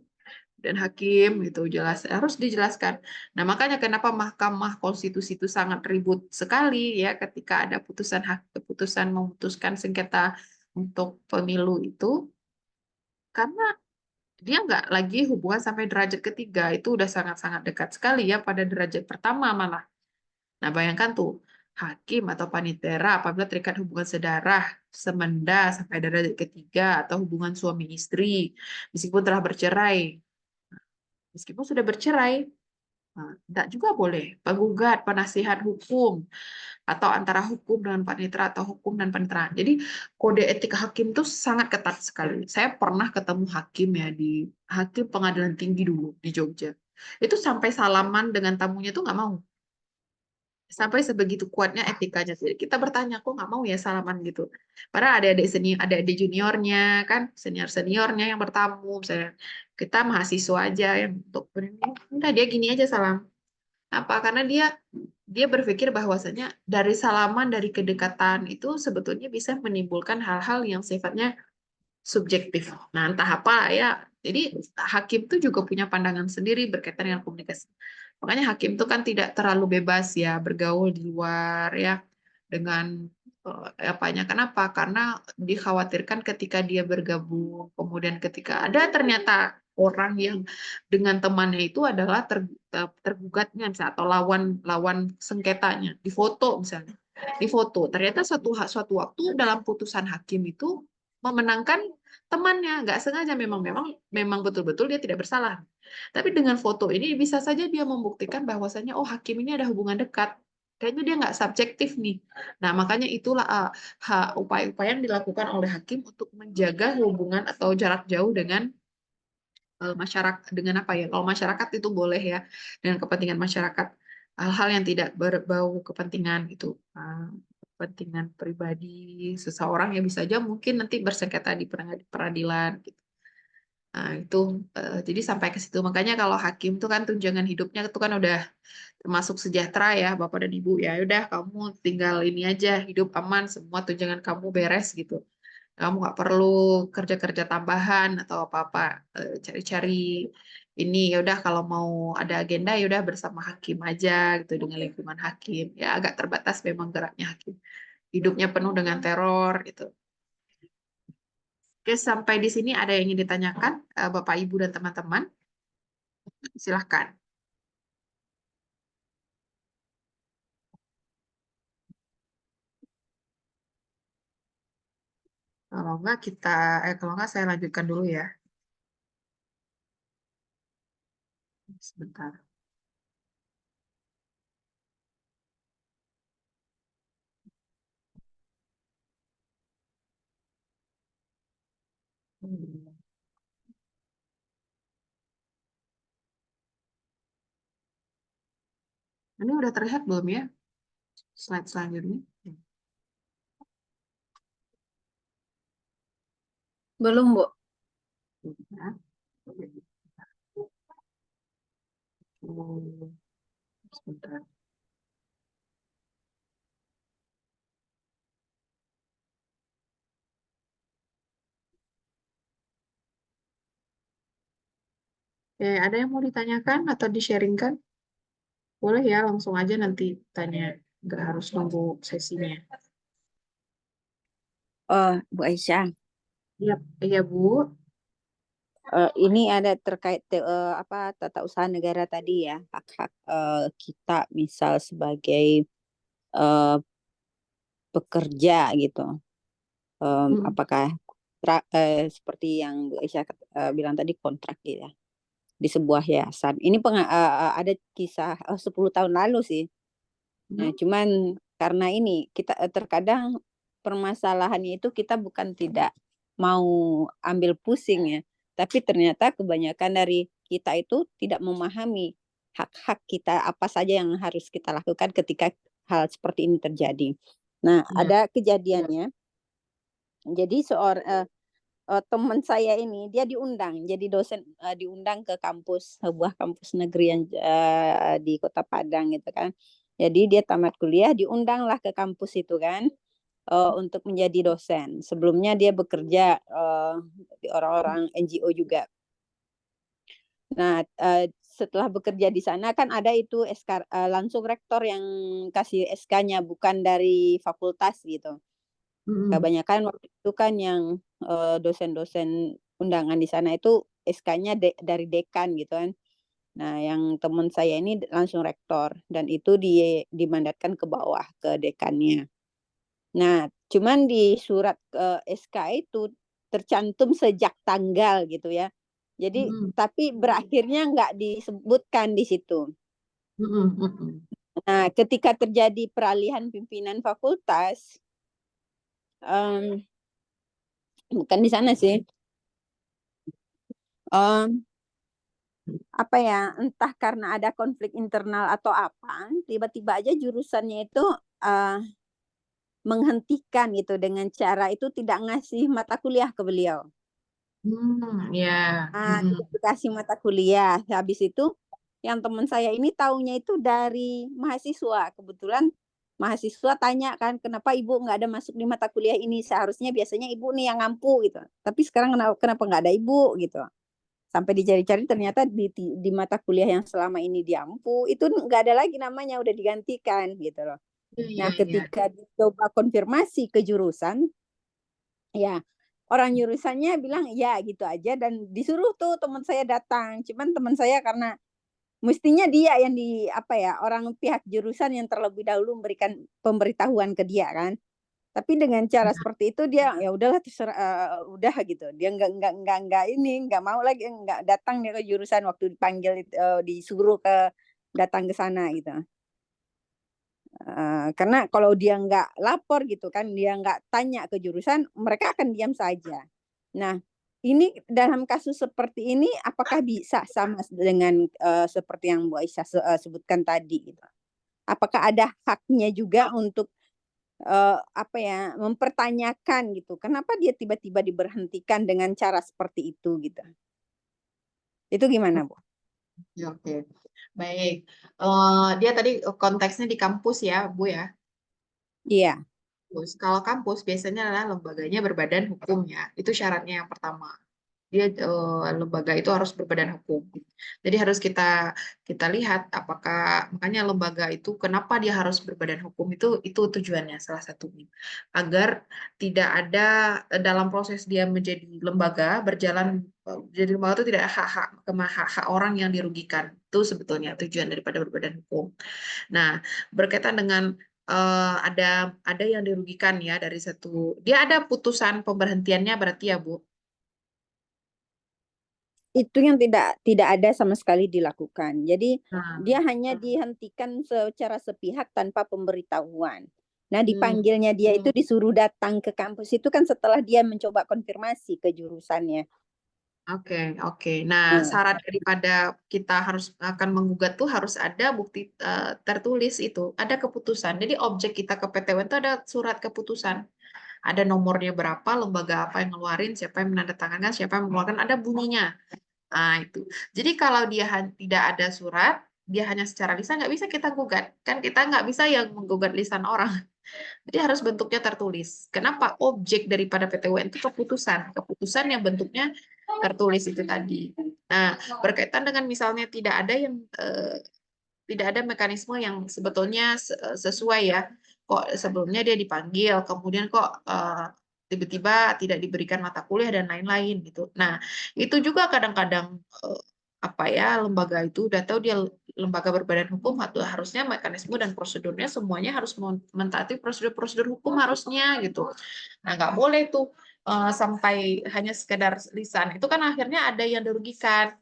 Dan hakim gitu jelas harus dijelaskan. Nah, makanya kenapa Mahkamah Konstitusi itu sangat ribut sekali ya ketika ada keputusan memutuskan sengketa untuk pemilu itu karena dia nggak lagi hubungan sampai derajat ketiga, itu udah sangat-sangat dekat sekali ya pada derajat pertama malah. Nah, bayangkan tuh, hakim atau panitera apabila terikat hubungan sedarah, semenda sampai derajat ketiga atau hubungan suami istri, meskipun telah bercerai, meskipun sudah bercerai, nah, tidak juga boleh. Penggugat, penasihat hukum, atau antara hukum dengan panitera atau hukum dan panitera. Jadi kode etik hakim itu sangat ketat sekali. Saya pernah ketemu hakim ya di hakim pengadilan tinggi dulu di Jogja. Itu sampai salaman dengan tamunya itu nggak mau. Sampai sebegitu kuatnya etikanya. Jadi kita bertanya, kok nggak mau ya salaman gitu. Padahal ada adik senior, ada adik juniornya kan, senior seniornya yang bertamu. Misalnya kita mahasiswa aja yang untuk udah dia gini aja salam. Apa? Karena dia berpikir bahwasanya dari salaman, dari kedekatan itu sebetulnya bisa menimbulkan hal-hal yang sifatnya subjektif. Nah, entah apa ya. Jadi hakim itu juga punya pandangan sendiri berkaitan dengan komunikasi. Makanya hakim itu kan tidak terlalu bebas ya bergaul di luar ya dengan apanya. Kenapa? Karena dikhawatirkan ketika dia bergabung, kemudian ketika ada ternyata orang yang dengan temannya itu adalah tergugatnya misalnya, atau lawan sengketanya, difoto misalnya. Difoto. Ternyata suatu waktu dalam putusan hakim itu memenangkan temannya, nggak sengaja memang betul-betul dia tidak bersalah. Tapi dengan foto ini bisa saja dia membuktikan bahwasanya oh hakim ini ada hubungan dekat. Kayaknya dia nggak subjektif nih. Nah, makanya itulah upaya-upaya yang dilakukan oleh hakim untuk menjaga hubungan atau jarak jauh dengan masyarakat, dengan apa ya? Kalau masyarakat itu boleh ya, dengan kepentingan masyarakat. Hal-hal yang tidak berbau kepentingan itu, kepentingan pribadi seseorang yang bisa aja mungkin nanti bersengketa di peradilan gitu. Nah, itu jadi sampai ke situ. Makanya kalau hakim itu kan tunjangan hidupnya itu kan udah termasuk sejahtera ya Bapak dan Ibu ya. Udah kamu tinggal ini aja hidup aman, semua tunjangan kamu beres gitu. Kamu nggak perlu kerja-kerja tambahan atau apa-apa, cari-cari ini ya udah kalau mau ada agenda ya udah bersama hakim aja gitu dengan lingkungan hakim. Ya agak terbatas memang geraknya hakim. Hidupnya penuh dengan teror gitu. Oke, sampai di sini ada yang ingin ditanyakan, Bapak, Ibu, dan teman-teman? Silahkan. Kalau enggak saya lanjutkan dulu ya. Sebentar. Hmm. Ini udah terlihat belum ya? Slide selanjutnya. Belum, Bu. Ya. Hmm. Sebentar. Oke, ada yang mau ditanyakan atau di-sharingkan? Boleh ya, langsung aja nanti tanya. Nggak harus nunggu sesinya. Oh, Bu Aisyah, Iya, iya Bu. ini ada terkait apa tata usaha negara tadi ya, hak-hak kita misal sebagai eh, pekerja gitu. Hmm. Apakah seperti yang Bu Aisyah bilang tadi kontrak gitu ya di sebuah yayasan. Ini ada kisah 10 tahun lalu sih. Nah, Hmm. cuman karena ini kita terkadang permasalahannya itu kita bukan tidak mau ambil pusing ya, tapi ternyata kebanyakan dari kita itu tidak memahami hak-hak kita apa saja yang harus kita lakukan ketika hal seperti ini terjadi. Nah, Ya. ada kejadiannya. Jadi teman saya ini dia diundang jadi dosen, diundang ke sebuah kampus negeri yang di Kota Padang gitu kan. Jadi dia tamat kuliah diundanglah ke kampus itu kan, untuk menjadi dosen. Sebelumnya dia bekerja di orang-orang NGO juga. Nah, setelah bekerja di sana kan ada itu SK, langsung rektor yang kasih SK-nya bukan dari fakultas gitu. Mm-mm. Kebanyakan waktu itu kan yang dosen-dosen undangan di sana itu SK-nya dari dekan gitu kan. Nah, yang teman saya ini langsung rektor dan itu dimandatkan ke bawah ke dekannya. Nah, cuman di surat SK itu tercantum sejak tanggal gitu ya. Jadi Mm-mm. tapi berakhirnya nggak disebutkan di situ. Mm-mm. Mm-mm. Nah, ketika terjadi peralihan pimpinan fakultas, em, bukan di sana sih. Apa ya, entah karena ada konflik internal atau apa, tiba-tiba aja jurusannya itu menghentikan gitu dengan cara itu tidak ngasih mata kuliah ke beliau. Ya. Tidak dikasih mata kuliah. Habis itu yang teman saya ini taunya itu dari mahasiswa. Kebetulan mahasiswa tanya kan, kenapa ibu nggak ada masuk di mata kuliah ini? Seharusnya biasanya ibu nih yang ngampu gitu. Tapi sekarang kenapa nggak ada ibu gitu? Sampai dicari-cari ternyata di mata kuliah yang selama ini diampu itu nggak ada lagi namanya, udah digantikan gitu loh. Iya, Nah, iya. ketika dicoba konfirmasi ke jurusan, ya orang jurusannya bilang ya gitu aja dan disuruh tuh teman saya datang. Cuman teman saya karena mestinya dia yang apa ya, orang pihak jurusan yang terlebih dahulu memberikan pemberitahuan ke dia kan. Tapi dengan cara seperti itu dia ya udahlah terserah, udah gitu. Dia nggak ini, nggak mau lagi, nggak datang dia ke jurusan waktu dipanggil, disuruh datang ke sana gitu. Karena kalau dia nggak lapor gitu kan, dia nggak tanya ke jurusan, mereka akan diam saja. Nah, ini dalam kasus seperti ini apakah bisa sama dengan, seperti yang Bu Aisyah sebutkan tadi gitu? Apakah ada haknya juga untuk apa ya, mempertanyakan gitu, kenapa dia tiba-tiba diberhentikan dengan cara seperti itu gitu. Itu gimana, Bu? Oke, oke. Baik. Dia tadi konteksnya di kampus ya, Bu ya. Iya. Terus, kalau kampus biasanya adalah lembaganya berbadan hukum ya. Itu syaratnya yang pertama. Dia lembaga itu harus berbadan hukum. Jadi harus kita kita lihat apakah makanya lembaga itu kenapa dia harus berbadan hukum itu tujuannya salah satunya agar tidak ada dalam proses dia menjadi lembaga berjalan jadi lembaga itu tidak hak-hak orang yang dirugikan. Itu sebetulnya tujuan daripada berbadan hukum. Nah, berkaitan dengan ada yang dirugikan ya dari dia ada putusan pemberhentiannya berarti ya, Bu? Itu yang tidak ada sama sekali dilakukan. Jadi Nah, dia hanya dihentikan secara sepihak tanpa pemberitahuan. Nah, hmm, dipanggilnya dia itu disuruh datang ke kampus itu kan setelah dia mencoba konfirmasi ke jurusannya. oke, oke. Nah, Nah, syarat daripada kita harus akan menggugat tuh harus ada bukti tertulis itu, ada keputusan. Jadi objek kita ke PT UN itu ada surat keputusan. Ada nomornya berapa, lembaga apa yang ngeluarin, siapa yang menandatangannya, siapa yang mengeluarkan, ada bunyinya. Nah, itu. Jadi kalau dia tidak ada surat, dia hanya secara lisan, nggak bisa kita gugat. Kan kita nggak bisa yang menggugat lisan orang. Jadi harus bentuknya tertulis. Kenapa? Objek daripada PT UN itu keputusan. Keputusan yang bentuknya tertulis itu tadi. Nah, berkaitan dengan misalnya tidak ada mekanisme yang sebetulnya sesuai ya. Kok sebelumnya dia dipanggil, kemudian kok tiba-tiba tidak diberikan mata kuliah dan lain-lain gitu. Nah, itu juga kadang-kadang apa ya, lembaga itu udah tahu dia lembaga berbadan hukum atau harusnya mekanisme dan prosedurnya semuanya harus mentaati prosedur-prosedur hukum harusnya gitu. Nah, nggak boleh tuh sampai hanya sekedar lisan. Itu kan akhirnya ada yang dirugikan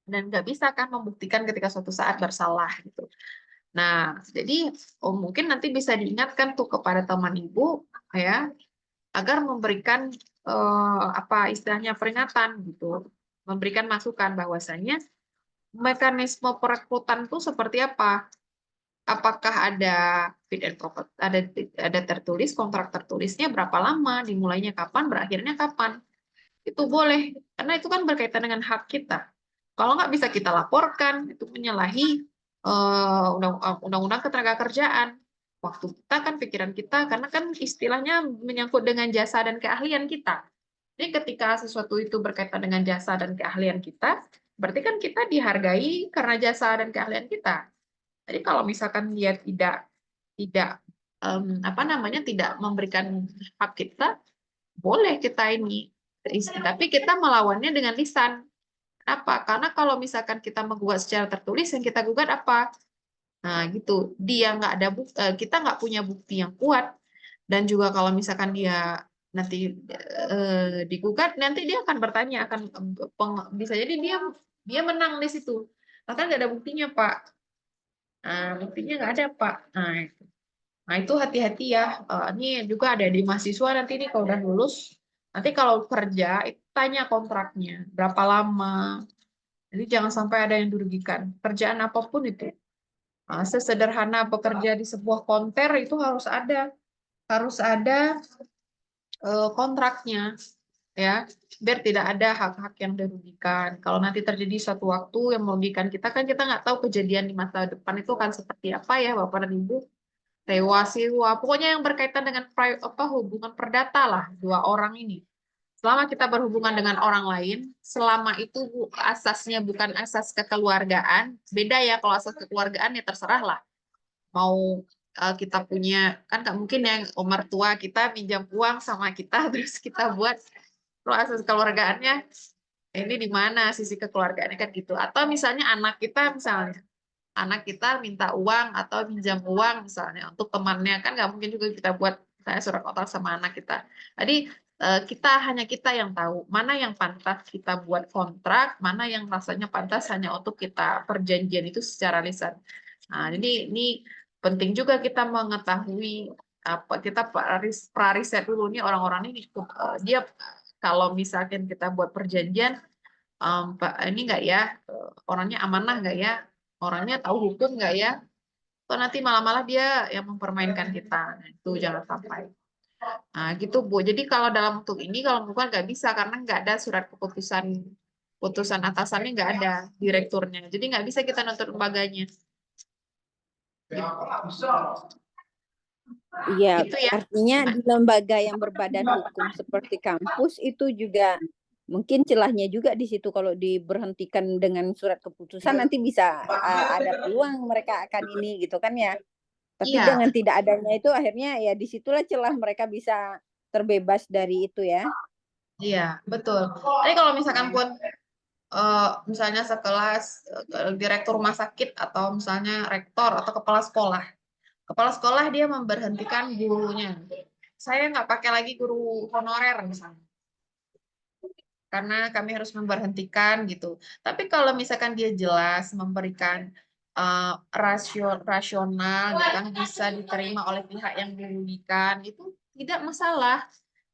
dan nggak bisa kan membuktikan ketika suatu saat bersalah gitu. Nah, jadi mungkin nanti bisa diingatkan tuh kepada teman ibu ya agar memberikan apa istilahnya peringatan gitu, memberikan masukan bahwasanya mekanisme perekrutan itu seperti apa? Apakah ada fit and proper, ada tertulis kontrak tertulisnya berapa lama, dimulainya kapan, berakhirnya kapan? itu boleh, karena itu kan berkaitan dengan hak kita. Kalau nggak bisa kita laporkan, itu menyalahi undang-undang ketenagakerjaan. Waktu kita kan pikiran kita, karena kan istilahnya menyangkut dengan jasa dan keahlian kita. Jadi ketika sesuatu itu berkaitan dengan jasa dan keahlian kita, berarti kan kita dihargai karena jasa dan keahlian kita. Jadi kalau misalkan dia tidak apa namanya tidak memberikan hak kita, boleh kita ini. Tapi kita melawannya dengan lisan. Kenapa? Karena kalau misalkan kita menggugat secara tertulis, yang kita gugat apa? Nah, gitu. Dia nggak ada kita nggak punya bukti yang kuat. Dan juga kalau misalkan dia nanti digugat, nanti dia akan bertanya, bisa jadi dia menang di situ. Bahkan nggak ada buktinya, Pak. Nah, buktinya nggak ada, Pak. Nah, itu hati-hati ya. Ini juga ada di mahasiswa nanti nih kalau udah lulus. Nanti kalau kerja, itu tanya kontraknya. Berapa lama. Jadi jangan sampai ada yang dirugikan. Kerjaan apapun itu. Sesederhana bekerja di sebuah konter itu harus ada kontraknya, ya, biar tidak ada hak-hak yang dirugikan. Kalau nanti terjadi suatu waktu yang merugikan kita, kan kita nggak tahu kejadian di masa depan itu kan seperti apa ya, Bapak dan Ibu. Sewa, pokoknya yang berkaitan dengan hubungan perdata lah dua orang ini. Selama kita berhubungan dengan orang lain, selama itu asasnya bukan asas kekeluargaan, beda ya. Kalau asas kekeluargaan ya terserah lah. Mau kita punya, kan nggak mungkin yang mertua kita minjam uang sama kita terus kita buat. Kalau asas kekeluargaannya, ini di mana sisi kekeluargaannya kan gitu. Atau misalnya anak kita minta uang atau minjam uang misalnya untuk temannya, kan nggak mungkin juga kita buat misalnya surat kontrak sama anak kita. Jadi hanya kita yang tahu mana yang pantas kita buat kontrak, mana yang rasanya pantas hanya untuk kita perjanjian itu secara lisan. Nah, ini penting juga kita mengetahui kita pra-riset dulu nih orang-orang ini dia kalau misalkan kita buat perjanjian, ini nggak ya, orangnya amanah nggak ya, orangnya tahu hukum nggak ya, atau nanti malah-malah dia yang mempermainkan kita. Nah, itu jangan sampai. Nah, gitu Bu. Jadi kalau dalam bentuk ini, kalau bukan nggak bisa, karena nggak ada surat putusan atasannya, nggak ada direkturnya. Jadi nggak bisa kita nuntut lembaganya. Iya, Gitu ya. artinya di lembaga yang berbadan hukum seperti kampus itu juga mungkin celahnya juga di situ, kalau diberhentikan dengan surat keputusan nanti bisa ada peluang mereka akan ini gitu kan ya. Tapi Iya, dengan tidak adanya itu akhirnya ya disitulah celah mereka bisa terbebas dari itu ya. iya, betul. Tapi kalau misalkan pun misalnya sekelas direktur rumah sakit atau misalnya rektor atau kepala sekolah. Kepala sekolah dia memberhentikan gurunya. Saya nggak pakai lagi guru honorer misalnya, karena kami harus memberhentikan gitu. Tapi kalau misalkan dia jelas memberikan rasional, yang bisa diterima oleh pihak yang dirugikan, itu tidak masalah.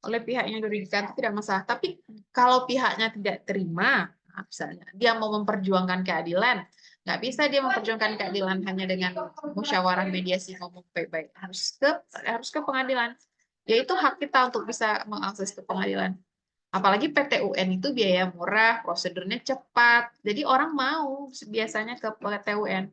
Oleh pihak yang dirugikan itu tidak masalah. Tapi kalau pihaknya tidak terima, misalnya dia mau memperjuangkan keadilan, nggak bisa dia memperjuangkan keadilan hanya dengan musyawarah mediasi ngomong baik-baik. Harus ke pengadilan. Yaitu hak kita untuk bisa mengakses ke pengadilan. Apalagi PTUN itu biaya murah, prosedurnya cepat. Jadi orang mau biasanya ke PTUN.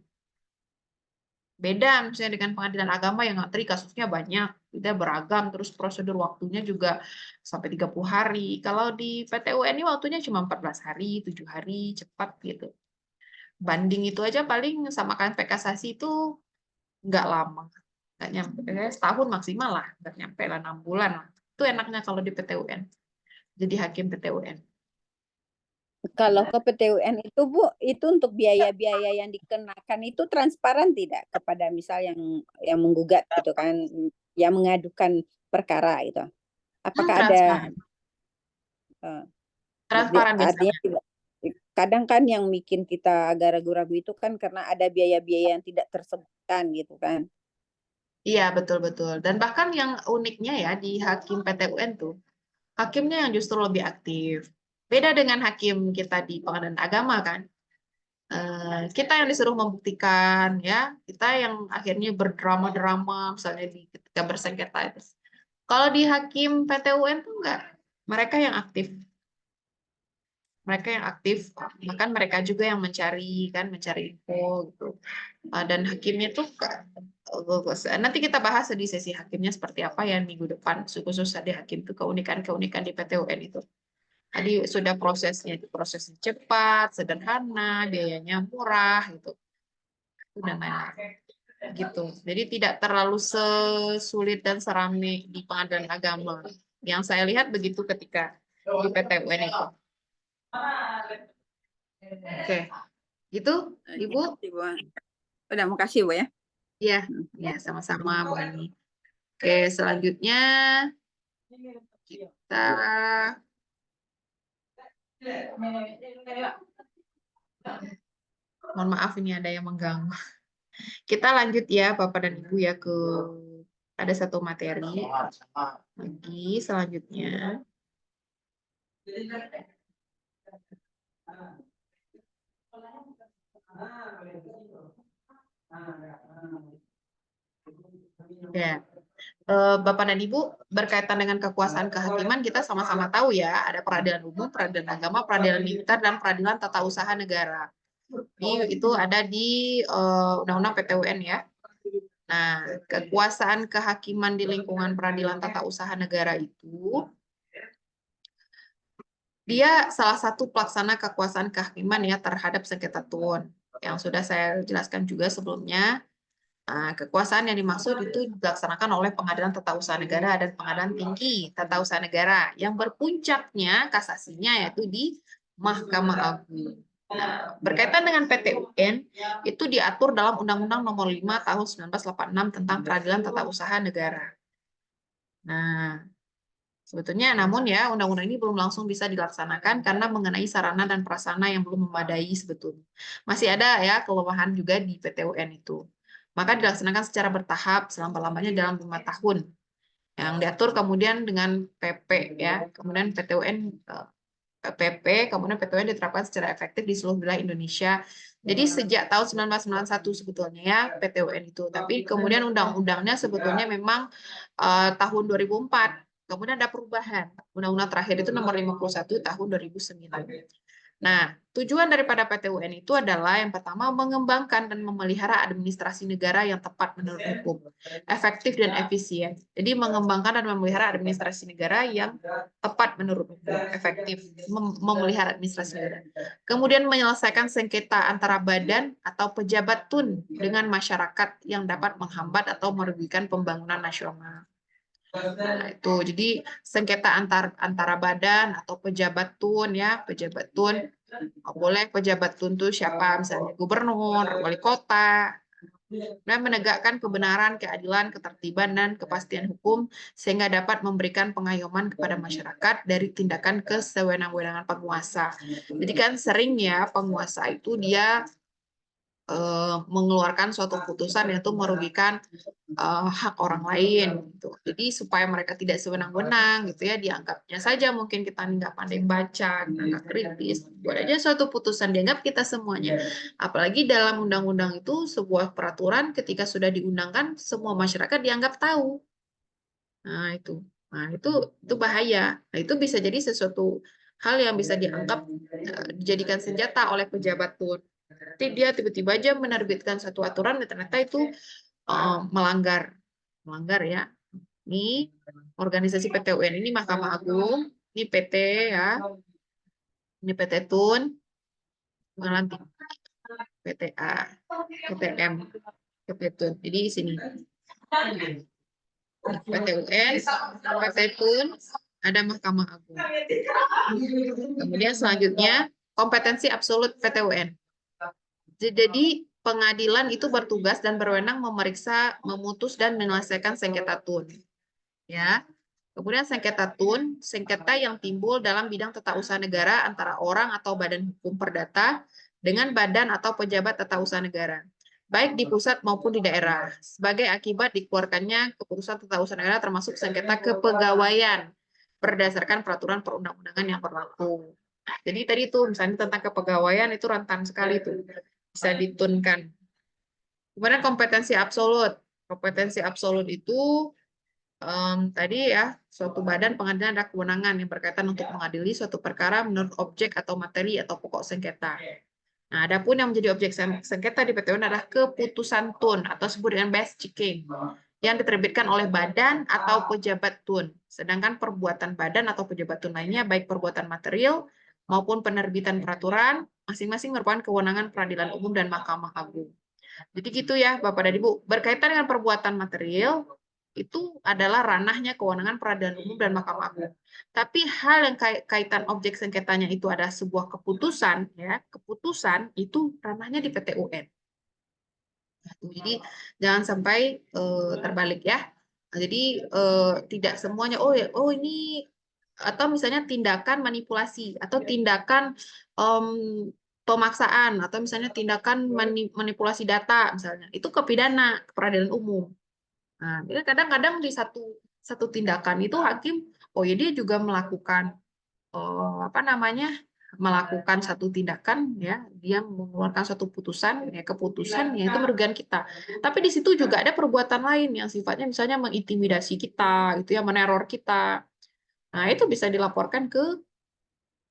Beda misalnya dengan pengadilan agama yang ngantri kasusnya banyak, tidak beragam, terus prosedur waktunya juga sampai 30 hari. Kalau di PTUN ini waktunya cuma 14 hari, 7 hari, cepat gitu. Banding itu aja paling sama KMP kasasi itu nggak lama. Nggak nyampe, setahun maksimal lah, nggak nyampe lah 6 bulan lah. Itu enaknya kalau di PTUN. Jadi hakim PTUN. Kalau ke PTUN itu Bu, itu untuk biaya-biaya yang dikenakan itu transparan tidak kepada misal yang menggugat gitu kan, yang mengadukan perkara itu. Apakah ada Transparan artinya biasanya. tidak, kadang kan yang bikin kita agak ragu-ragu itu kan karena ada biaya-biaya yang tidak tersebutkan gitu kan. Iya, betul-betul. Dan bahkan yang uniknya ya di hakim PTUN tuh, hakimnya yang justru lebih aktif. Beda dengan hakim kita di pengadilan agama kan. Kita yang disuruh membuktikan ya, kita yang akhirnya berdrama-drama misalnya ketika bersengketa itu. Kalau di hakim PTUN tuh enggak, mereka yang aktif. mereka yang aktif, bahkan mereka juga yang mencari info gitu. Dan hakimnya tuh nanti kita bahas di sesi hakimnya seperti apa ya minggu depan, khusus di hakim itu keunikan di PTUN itu. Tadi sudah prosesnya cepat, sederhana, biayanya murah gitu. Dan lain-lain gitu. Jadi tidak terlalu sesulit dan serami di pengadilan agama. Yang saya lihat begitu ketika di PTUN itu. Oke, gitu, Ibu? Udah, makasih Bu ya. Iya, ya sama-sama Bu Ani. Oke, selanjutnya kita mohon maaf ini ada yang mengganggu. Kita lanjut ya Bapak dan Ibu ya ke ada satu materi lagi selanjutnya. Ya. Bapak dan Ibu, berkaitan dengan kekuasaan kehakiman, kita sama-sama tahu ya, ada peradilan umum, peradilan agama, peradilan militer, dan peradilan tata usaha negara. Itu ada di Undang-Undang PTUN ya. Nah, kekuasaan kehakiman di lingkungan peradilan tata usaha negara itu, dia salah satu pelaksana kekuasaan kehakiman ya terhadap sengketa tun. Yang sudah saya jelaskan juga sebelumnya. Nah, kekuasaan yang dimaksud itu dilaksanakan oleh Pengadilan Tata Usaha Negara dan Pengadilan Tinggi Tata Usaha Negara yang berpuncaknya kasasinya yaitu di Mahkamah Agung. Nah, berkaitan dengan PTUN itu diatur dalam Undang-Undang Nomor 5 Tahun 1986 tentang Peradilan Tata Usaha Negara. Nah, sebetulnya namun ya undang-undang ini belum langsung bisa dilaksanakan karena mengenai sarana dan prasarana yang belum memadai sebetulnya. Masih ada ya kelemahan juga di PTUN itu. Maka dilaksanakan secara bertahap selama-lamanya dalam 5 tahun. Yang diatur kemudian dengan PP ya, kemudian PTUN PP, kemudian PTUN diterapkan secara efektif di seluruh wilayah Indonesia. Jadi sejak tahun 1991 sebetulnya ya PTUN itu. Tapi kemudian undang-undangnya sebetulnya memang tahun 2004. Kemudian ada perubahan. Undang-undang terakhir itu nomor 51 tahun 2009. Nah, tujuan daripada PTUN itu adalah yang pertama mengembangkan dan memelihara administrasi negara yang tepat menurut hukum, efektif dan efisien. Jadi mengembangkan dan memelihara administrasi negara yang tepat menurut hukum, efektif, memelihara administrasi negara. Kemudian menyelesaikan sengketa antara badan atau pejabat tun dengan masyarakat yang dapat menghambat atau merugikan pembangunan nasional. Nah, itu jadi sengketa antara badan atau pejabat tun ya, pejabat tun boleh pejabat tun itu siapa, misalnya gubernur, wali kota, dan menegakkan kebenaran, keadilan, ketertiban dan kepastian hukum sehingga dapat memberikan pengayoman kepada masyarakat dari tindakan kesewenang-wenangan penguasa. Jadi kan sering ya penguasa itu dia mengeluarkan suatu putusan yang itu merugikan hak orang lain gitu. Jadi supaya mereka tidak sewenang-wenang gitu ya, dianggapnya saja mungkin kita nggak pandai baca, nggak kritis, buat aja suatu putusan dianggap kita semuanya. Apalagi dalam undang-undang itu sebuah peraturan ketika sudah diundangkan semua masyarakat dianggap tahu. Nah, itu bahaya. Nah, itu bisa jadi sesuatu hal yang bisa dianggap dijadikan senjata oleh pejabat tun. Nanti dia tiba-tiba aja menerbitkan satu aturan dan ternyata itu melanggar ya. Ini organisasi PTUN ini Mahkamah Agung, ini PT ya, ini PT Tun, nanti PTA, PTM, PT Tun. Jadi di sini PTUN, PT Tun, ada Mahkamah Agung. Kemudian selanjutnya kompetensi absolut PTUN. Jadi pengadilan itu bertugas dan berwenang memeriksa, memutus dan menyelesaikan sengketa tun. Ya. Kemudian sengketa tun, sengketa yang timbul dalam bidang tata usaha negara antara orang atau badan hukum perdata dengan badan atau pejabat tata usaha negara, baik di pusat maupun di daerah, sebagai akibat dikeluarkannya keputusan tata usaha negara termasuk sengketa kepegawaian berdasarkan peraturan perundang-undangan yang berlaku. Jadi tadi itu misalnya tentang kepegawaian itu rentan sekali tuh. Bisa ditunkan. Kemudian kompetensi absolut. Kompetensi absolut itu Tadi ya, suatu badan pengadilan ada kewenangan yang berkaitan untuk mengadili suatu perkara menurut objek atau materi atau pokok sengketa. Nah, adapun yang menjadi objek sengketa di PT UN adalah keputusan TUN atau disebut dengan best checking yang diterbitkan oleh badan atau pejabat TUN. Sedangkan perbuatan badan atau pejabat TUN lainnya, baik perbuatan material maupun penerbitan peraturan, masing-masing merupakan kewenangan peradilan umum dan Mahkamah Agung. Jadi gitu ya, Bapak dan Ibu. Berkaitan dengan perbuatan material, itu adalah ranahnya kewenangan peradilan umum dan Mahkamah Agung. Tapi hal yang kaitan objek sengketanya itu ada sebuah keputusan, ya, keputusan itu ranahnya di PT UN. Jadi jangan sampai terbalik ya. Jadi tidak semuanya ini atau misalnya tindakan manipulasi atau tindakan pemaksaan atau misalnya tindakan manipulasi data misalnya itu ke pidana, ke peradilan umum. Nah, jadi kadang-kadang di satu tindakan itu hakim, oh ya dia juga melakukan melakukan satu tindakan, ya dia mengeluarkan satu putusan, ya keputusan yang itu merugikan kita. Tapi di situ juga ada perbuatan lain yang sifatnya misalnya mengintimidasi kita, gitu ya, meneror kita. Nah itu bisa dilaporkan ke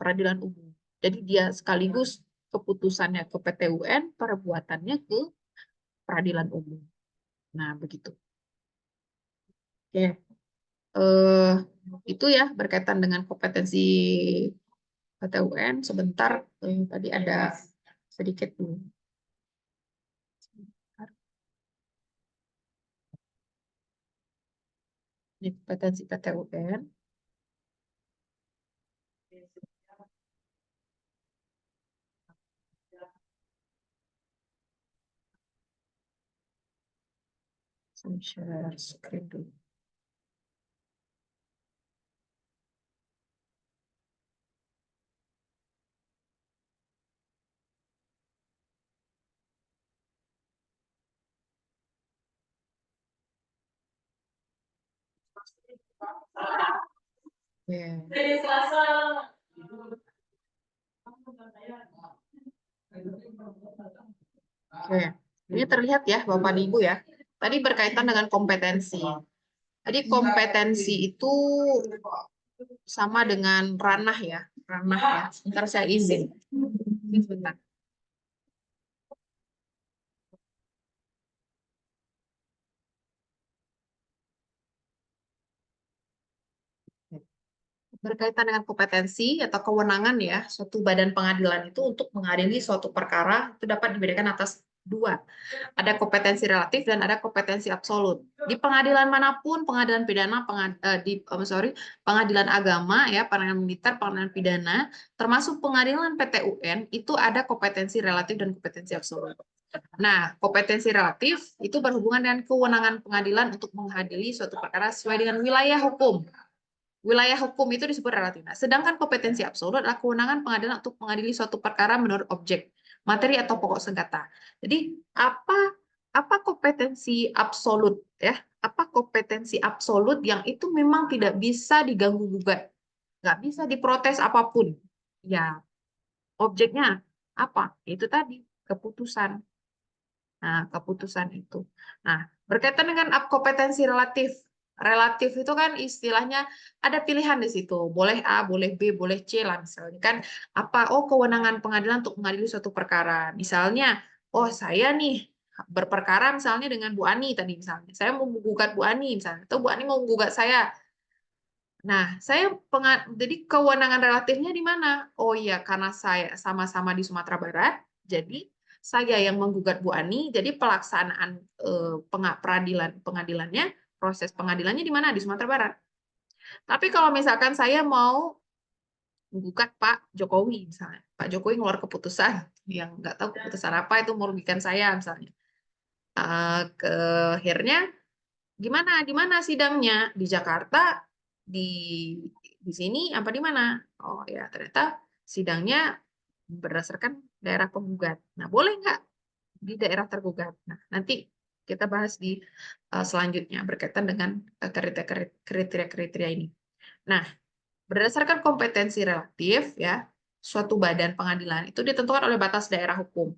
peradilan umum. Jadi dia sekaligus keputusannya ke PT UN, perbuatannya ke peradilan umum. Nah begitu. Oke. Itu ya berkaitan dengan kompetensi PT UN. Sebentar, tadi ada sedikit dulu. Ini kompetensi PT UN. Saya share screen dulu. Ya. Oke, ini terlihat ya Bapak dan Ibu ya. Tadi berkaitan dengan kompetensi. Tadi kompetensi itu sama dengan ranah ya. Ranah ya. Sebentar saya izin. Sebentar. Berkaitan dengan kompetensi atau kewenangan ya, suatu badan pengadilan itu untuk mengadili suatu perkara itu dapat dibedakan atas dua. Ada kompetensi relatif dan ada kompetensi absolut. Di pengadilan manapun, pengadilan pidana, pengadilan agama ya, pengadilan militer, pengadilan pidana, termasuk pengadilan PT UN itu ada kompetensi relatif dan kompetensi absolut. Nah, kompetensi relatif itu berhubungan dengan kewenangan pengadilan untuk mengadili suatu perkara sesuai dengan wilayah hukum. Wilayah hukum itu disebut relatif. Nah, sedangkan kompetensi absolut adalah kewenangan pengadilan untuk mengadili suatu perkara menurut objek, materi atau pokok sengketa. Jadi apa kompetensi absolut ya? Apa kompetensi absolut yang itu memang tidak bisa diganggu gugat, nggak bisa diprotes apapun. Ya, objeknya apa? Itu tadi keputusan. Nah, keputusan itu. Nah, berkaitan dengan kompetensi relatif. Relatif itu kan istilahnya ada pilihan di situ. Boleh A, boleh B, boleh C lah misalnya. Kan apa? Oh, kewenangan pengadilan untuk mengadili suatu perkara. Misalnya, oh saya nih berperkara misalnya dengan Bu Ani tadi misalnya. Saya mau menggugat Bu Ani misalnya. Atau Bu Ani mau menggugat saya. Nah, jadi kewenangan relatifnya di mana? Oh iya, karena saya sama-sama di Sumatera Barat, jadi saya yang menggugat Bu Ani, jadi pelaksanaan pengadilannya, proses pengadilannya di mana? Di Sumatera Barat. Tapi kalau misalkan saya mau menggugat Pak Jokowi misalnya, Pak Jokowi ngeluar keputusan yang nggak tahu keputusan apa itu merugikan saya misalnya. Akhirnya gimana? Di mana sidangnya? Di Jakarta, di sini apa di mana? Oh ya, ternyata sidangnya berdasarkan daerah penggugat. Nah, boleh nggak di daerah tergugat? Nah, nanti kita bahas di selanjutnya berkaitan dengan kriteria-kriteria ini. Nah, berdasarkan kompetensi relatif ya, suatu badan pengadilan itu ditentukan oleh batas daerah hukum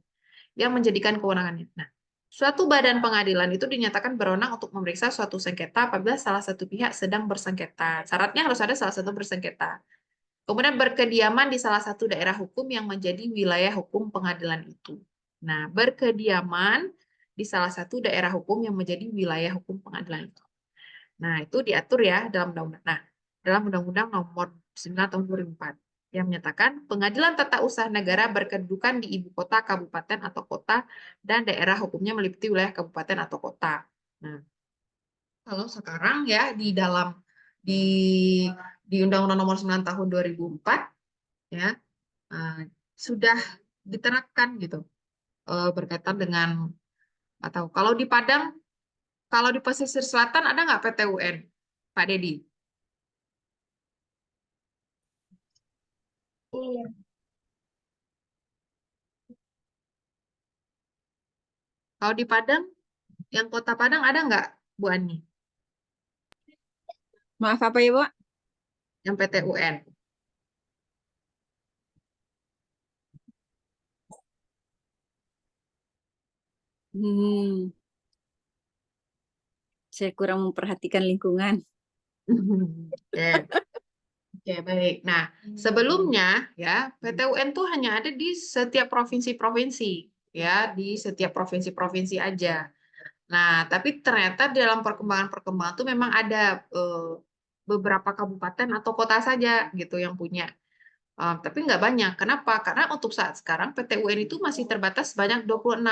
yang menjadikan kewenangannya. Nah, Suatu badan pengadilan itu dinyatakan berwenang untuk memeriksa suatu sengketa apabila salah satu pihak sedang bersengketa. Syaratnya harus ada salah satu bersengketa. Kemudian berkediaman di salah satu daerah hukum yang menjadi wilayah hukum pengadilan itu. Nah, berkediaman di salah satu daerah hukum yang menjadi wilayah hukum pengadilan itu. Nah, itu diatur ya dalam undang-undang. Nah, dalam Undang-Undang Nomor 9 Tahun 2004 yang menyatakan pengadilan tata usaha negara berkedudukan di ibu kota, kabupaten atau kota dan daerah hukumnya meliputi wilayah kabupaten atau kota. Nah, kalau sekarang ya di di Undang-Undang Nomor 9 Tahun 2004 ya sudah diterapkan gitu berkaitan dengan atau kalau di Padang, kalau di pesisir selatan ada nggak PT UN, Pak Dedi? Iya. Kalau di Padang, yang kota Padang ada nggak, Bu Ani? Maaf apa ya, Bu? Yang PT UN. Saya kurang memperhatikan lingkungan. Oke. Oke, baik. Nah, sebelumnya ya PT UN tuh hanya ada di setiap provinsi-provinsi, ya, di setiap provinsi-provinsi aja. Nah, tapi ternyata dalam perkembangan-perkembangan itu memang ada beberapa kabupaten atau kota saja gitu yang punya. Tapi nggak banyak. Kenapa? Karena untuk saat sekarang PT UN itu masih terbatas sebanyak 26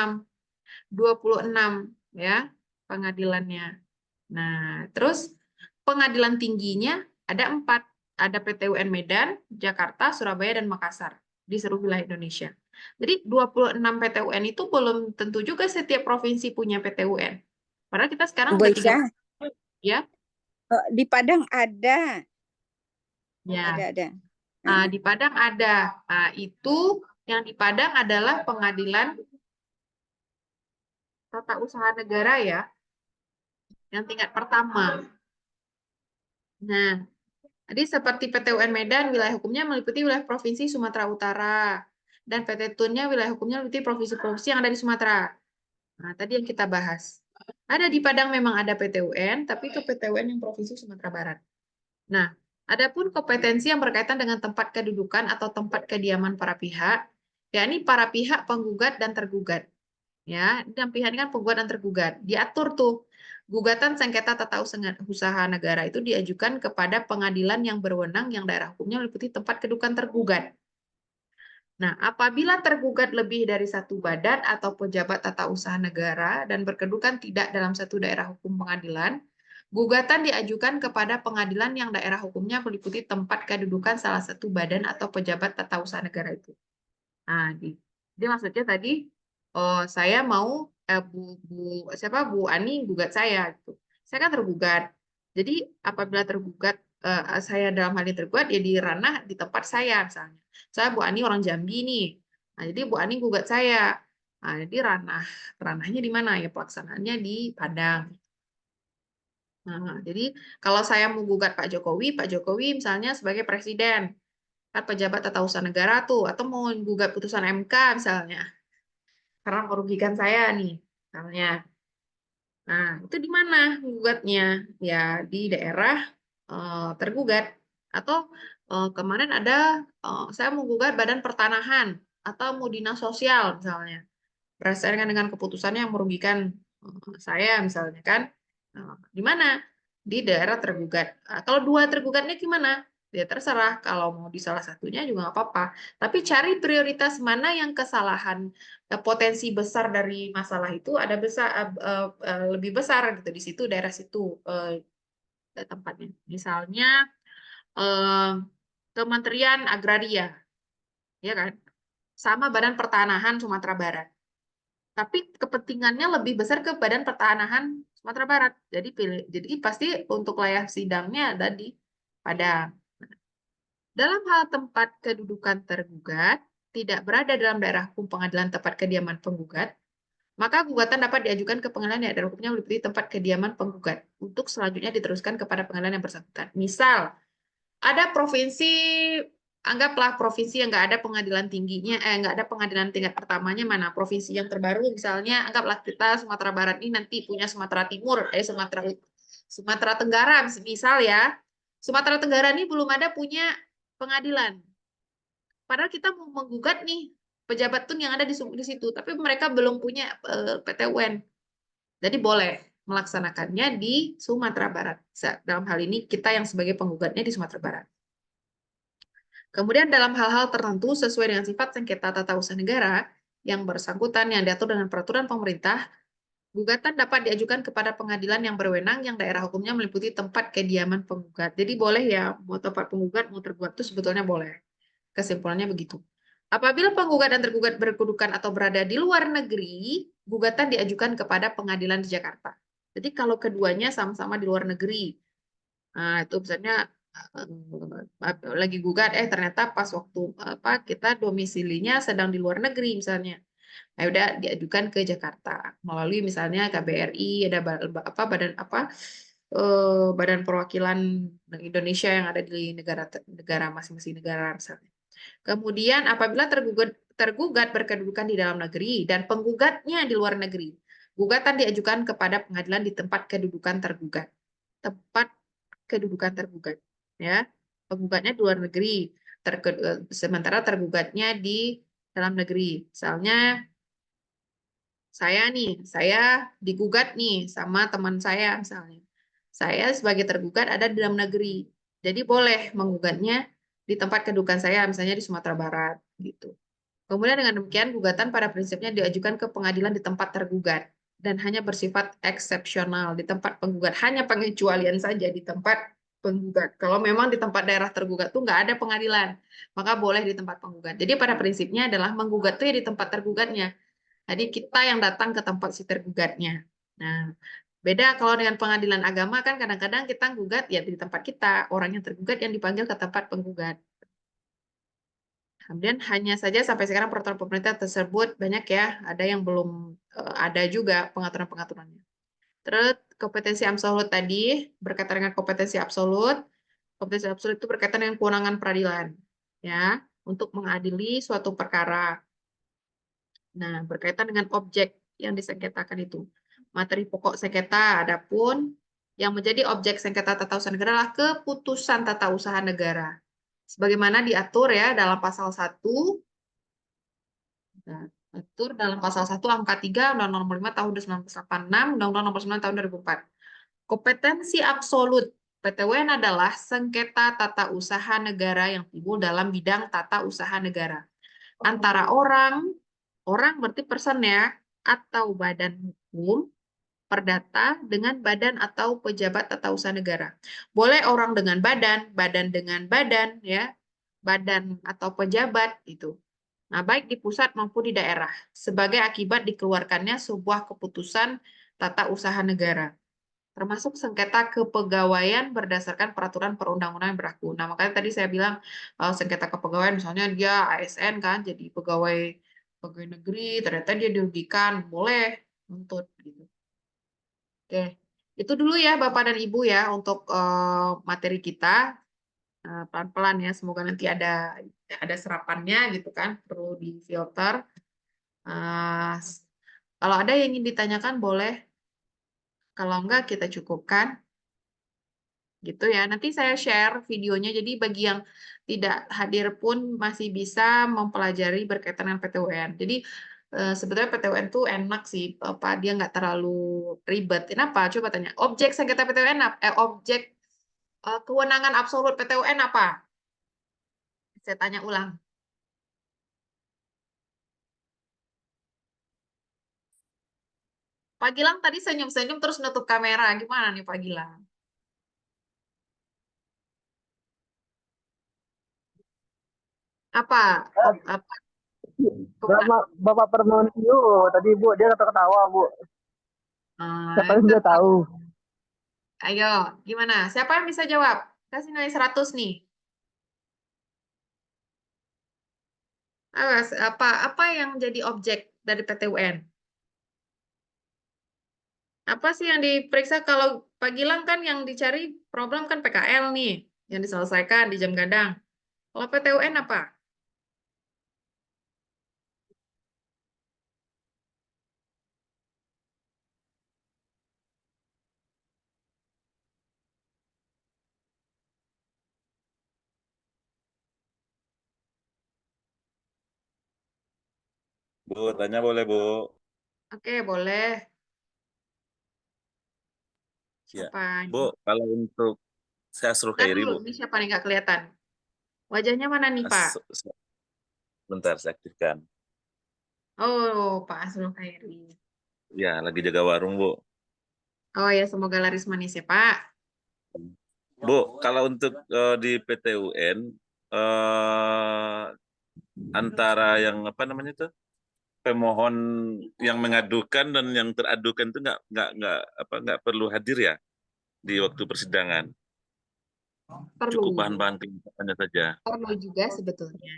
ya pengadilannya. Nah, terus pengadilan tingginya ada 4. Ada PT UN Medan, Jakarta, Surabaya, dan Makassar di seluruh wilayah Indonesia. Jadi 26 PT UN itu belum tentu juga setiap provinsi punya PT UN. Padahal kita sekarang Bu udah Aisyah, 3 ya. di Padang ada. Ya. Ada. Di Padang ada. Itu yang di Padang adalah pengadilan tata usaha negara ya, yang tingkat pertama. Nah, jadi seperti PT UN Medan, wilayah hukumnya meliputi wilayah Provinsi Sumatera Utara. Dan PT Tunnya wilayah hukumnya meliputi provinsi-provinsi yang ada di Sumatera. Nah, tadi yang kita bahas. Ada di Padang memang ada PT UN, tapi itu PT UN yang Provinsi Sumatera Barat. Nah, adapun kompetensi yang berkaitan dengan tempat kedudukan atau tempat kediaman para pihak, yakni para pihak penggugat dan tergugat. Ya, dan pihak ini kan penggugat dan tergugat. Diatur tuh gugatan sengketa tata usaha negara itu diajukan kepada pengadilan yang berwenang yang daerah hukumnya meliputi tempat kedudukan tergugat. Nah, apabila tergugat lebih dari satu badan atau pejabat tata usaha negara dan berkedudukan tidak dalam satu daerah hukum pengadilan, gugatan diajukan kepada pengadilan yang daerah hukumnya meliputi tempat kedudukan salah satu badan atau pejabat tata usaha negara itu. Nah, jadi maksudnya tadi saya mau Bu Ani gugat saya gitu. Saya kan tergugat. Jadi apabila tergugat saya dalam hal ini tergugat ya di ranah di tempat saya misalnya. Saya Bu Ani orang Jambi nih. Nah, jadi Bu Ani gugat saya. Nah, jadi ranahnya di mana ya, pelaksanaannya di Padang. Nah, jadi kalau saya mau gugat Pak Jokowi misalnya sebagai presiden, kan pejabat tata usaha negara tuh, atau mau gugat putusan MK misalnya, karena merugikan saya nih, misalnya. Nah, itu di mana gugatnya? Ya, di daerah tergugat. Atau kemarin ada, saya mau gugat Badan Pertanahan, atau mau dinas sosial misalnya, berdasarkan dengan keputusannya yang merugikan saya misalnya kan. Di mana? Di daerah tergugat. Kalau dua tergugatnya gimana? Ya terserah, kalau mau di salah satunya juga nggak apa-apa. Tapi cari prioritas mana yang kesalahan potensi besar dari masalah itu ada besar lebih besar gitu di situ daerah situ tempatnya. Misalnya eh, Kementerian Agraria, ya kan? Sama Badan Pertanahan Sumatera Barat. Tapi kepentingannya lebih besar ke Badan Pertanahan Sumatera Barat. Jadi pasti untuk layak sidangnya ada di Padang. Dalam hal tempat kedudukan tergugat tidak berada dalam daerah hukum pengadilan tempat kediaman penggugat, maka gugatan dapat diajukan ke pengadilan yang daerah hukumnya meliputi tempat kediaman penggugat untuk selanjutnya diteruskan kepada pengadilan yang bersangkutan. Misal, ada provinsi anggaplah provinsi yang nggak ada pengadilan tingginya, nggak ada pengadilan tingkat pertamanya mana? Provinsi yang terbaru misalnya, anggaplah kita Sumatera Barat ini nanti punya Sumatera Timur, Sumatera Tenggara misal ya. Sumatera Tenggara ini belum ada punya pengadilan. Padahal kita mau menggugat nih pejabat tun yang ada di situ, tapi mereka belum punya PT UN. Jadi boleh melaksanakannya di Sumatera Barat. Dalam hal ini kita yang sebagai penggugatnya di Sumatera Barat. Kemudian dalam hal-hal tertentu sesuai dengan sifat sengketa tata usaha negara yang bersangkutan yang diatur dengan peraturan pemerintah, gugatan dapat diajukan kepada pengadilan yang berwenang yang daerah hukumnya meliputi tempat kediaman penggugat. Jadi boleh ya, mau tempat penggugat, mau tergugat itu sebetulnya boleh. Kesimpulannya begitu. Apabila penggugat dan tergugat berkedudukan atau berada di luar negeri, gugatan diajukan kepada pengadilan di Jakarta. Jadi kalau keduanya sama-sama di luar negeri, nah itu misalnya lagi gugat, ternyata pas waktu kita domisilinya sedang di luar negeri misalnya, nah udah diajukan ke Jakarta melalui misalnya KBRI, ada badan perwakilan Indonesia yang ada di negara masing-masing negara misalnya. Kemudian apabila tergugat berkedudukan di dalam negeri dan penggugatnya di luar negeri, gugatan diajukan kepada pengadilan di tempat kedudukan tergugat. Tempat kedudukan tergugat, ya. Penggugatnya di luar negeri, sementara tergugatnya di dalam negeri. Misalnya saya digugat nih sama teman saya misalnya. Saya sebagai tergugat ada di dalam negeri. Jadi boleh menggugatnya di tempat kedudukan saya, misalnya di Sumatera Barat, gitu. Kemudian dengan demikian, gugatan pada prinsipnya diajukan ke pengadilan di tempat tergugat dan hanya bersifat eksepsional di tempat penggugat. Hanya pengecualian saja di tempat penggugat. Kalau memang di tempat daerah tergugat tuh nggak ada pengadilan, maka boleh di tempat penggugat. Jadi pada prinsipnya adalah menggugat tuh ya di tempat tergugatnya. Jadi kita yang datang ke tempat si tergugatnya. Nah, beda kalau dengan pengadilan agama kan kadang-kadang kita gugat ya di tempat kita, orang yang tergugat yang dipanggil ke tempat penggugat. Kemudian hanya saja sampai sekarang peraturan pemerintah tersebut banyak ya, ada yang belum ada juga pengaturan-pengaturannya. Terus kompetensi absolut tadi berkaitan dengan kompetensi absolut. Kompetensi absolut itu berkaitan dengan kewenangan peradilan, ya, untuk mengadili suatu perkara. Nah, berkaitan dengan objek yang disengketakan itu. Materi pokok sengketa, adapun yang menjadi objek sengketa tata usaha negara adalah keputusan tata usaha negara. Sebagaimana diatur ya dalam pasal 1, nah, atur dalam pasal 1 angka 3 Undang-Undang Nomor 5 Tahun 1986, Undang-Undang Nomor 9 Tahun 2004. Kompetensi absolut PTWN adalah sengketa tata usaha negara yang timbul dalam bidang tata usaha negara. Antara orang berarti person ya, atau badan hukum, perdata dengan badan atau pejabat tata usaha negara. Boleh orang dengan badan, badan dengan badan, ya, badan atau pejabat itu. Nah, baik di pusat maupun di daerah, sebagai akibat dikeluarkannya sebuah keputusan tata usaha negara, termasuk sengketa kepegawaian berdasarkan peraturan perundang-undangan yang berlaku. Nah, makanya tadi saya bilang sengketa kepegawaian, misalnya dia ASN kan, jadi pegawai negeri, ternyata dia dirugikan, boleh nuntut gitu. Oke, itu dulu ya Bapak dan Ibu ya untuk materi kita. Pelan-pelan ya, semoga nanti ada serapannya gitu kan, perlu difilter. Kalau ada yang ingin ditanyakan boleh, kalau enggak kita cukupkan. Gitu ya. Nanti saya share videonya, jadi bagi yang tidak hadir pun masih bisa mempelajari berkaitan dengan PTWN. Jadi sebetulnya PTWN tuh enak sih, apa dia nggak terlalu ribet. Kenapa? Coba tanya. Objek sengketa PTWN objek kewenangan absolut PTWN apa? Saya tanya ulang. Pak Gilang tadi senyum-senyum terus nutup kamera. Gimana nih Pak Gilang? Apa? Apa? Bapak Permonio tadi Bu, dia ketawa Bu. Katanya dia tahu. Ayo, gimana? Siapa yang bisa jawab? Kasih nilai 100 nih. Apa yang jadi objek dari PT UN? Apa sih yang diperiksa kalau Pak Gilang kan yang dicari problem kan PKL nih, yang diselesaikan di jam gadang. Kalau PTUN apa? Bu, tanya boleh, Bu. Oke, boleh. Ya. Siapa Bu, ini? kalau untuk saya Asrul Ntar Khairi, dulu, Bu. ini siapa nih nggak kelihatan? Wajahnya mana nih, Pak? Bentar, saya aktifkan. Oh, Pak Asrul Khairi. Ya, lagi jaga warung, Bu. Oh ya, semoga laris manis ya, Pak. Bu, kalau untuk di PTUN, antara yang apa namanya itu, pemohon yang mengadukan dan yang teradukan itu nggak perlu hadir ya di waktu persidangan. Cukup Perlu. bahan-bahan kenyataannya saja. Perlu juga sebetulnya.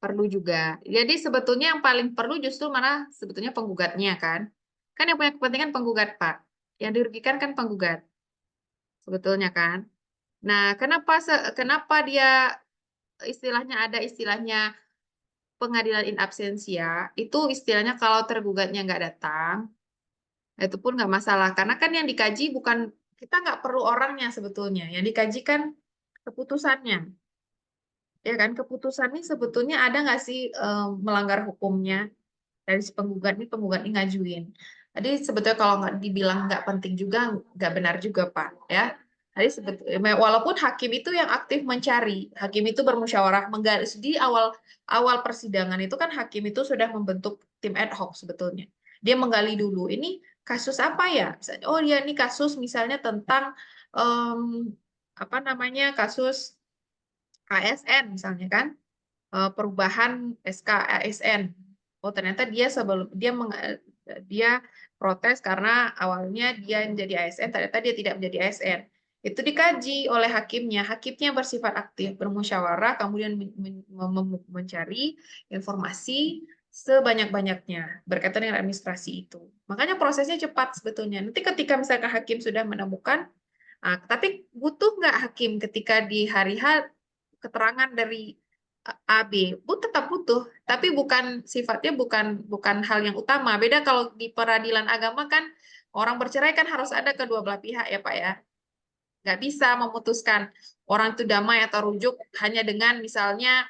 Perlu juga. Jadi sebetulnya yang paling perlu justru mana sebetulnya penggugatnya kan. Kan yang punya kepentingan penggugat, Pak. Yang dirugikan kan penggugat. Sebetulnya kan. Nah, kenapa dia istilahnya ada istilahnya pengadilan in absentia, itu istilahnya kalau tergugatnya nggak datang, itu pun nggak masalah. Karena kan yang dikaji bukan, kita nggak perlu orangnya sebetulnya. Yang dikaji kan keputusannya. Ya kan, keputusan ini sebetulnya ada nggak sih melanggar hukumnya dari si penggugat ini ngajuin. Jadi sebetulnya kalau nggak dibilang nggak penting juga, nggak benar juga, Pak. Ya. Jadi sebetulnya walaupun hakim itu yang aktif mencari, hakim itu bermusyawarah menggali di awal persidangan itu kan hakim itu sudah membentuk tim ad hoc sebetulnya. Dia menggali dulu ini kasus apa ya? Misalnya, oh ya ini kasus misalnya tentang em, apa namanya kasus ASN misalnya kan, perubahan SK ASN. Oh ternyata dia protes karena awalnya dia menjadi ASN, ternyata dia tidak menjadi ASN. Itu dikaji oleh hakimnya. Hakimnya bersifat aktif, bermusyawarah, kemudian mencari informasi sebanyak-banyaknya berkaitan dengan administrasi itu. Makanya prosesnya cepat sebetulnya. Nanti ketika misalkan hakim sudah menemukan, tapi butuh nggak hakim ketika di hari H keterangan dari A, B, tetap butuh, tapi bukan sifatnya bukan bukan hal yang utama. Beda kalau di peradilan agama kan orang bercerai kan harus ada kedua belah pihak ya Pak ya. Nggak bisa memutuskan orang itu damai atau rujuk hanya dengan misalnya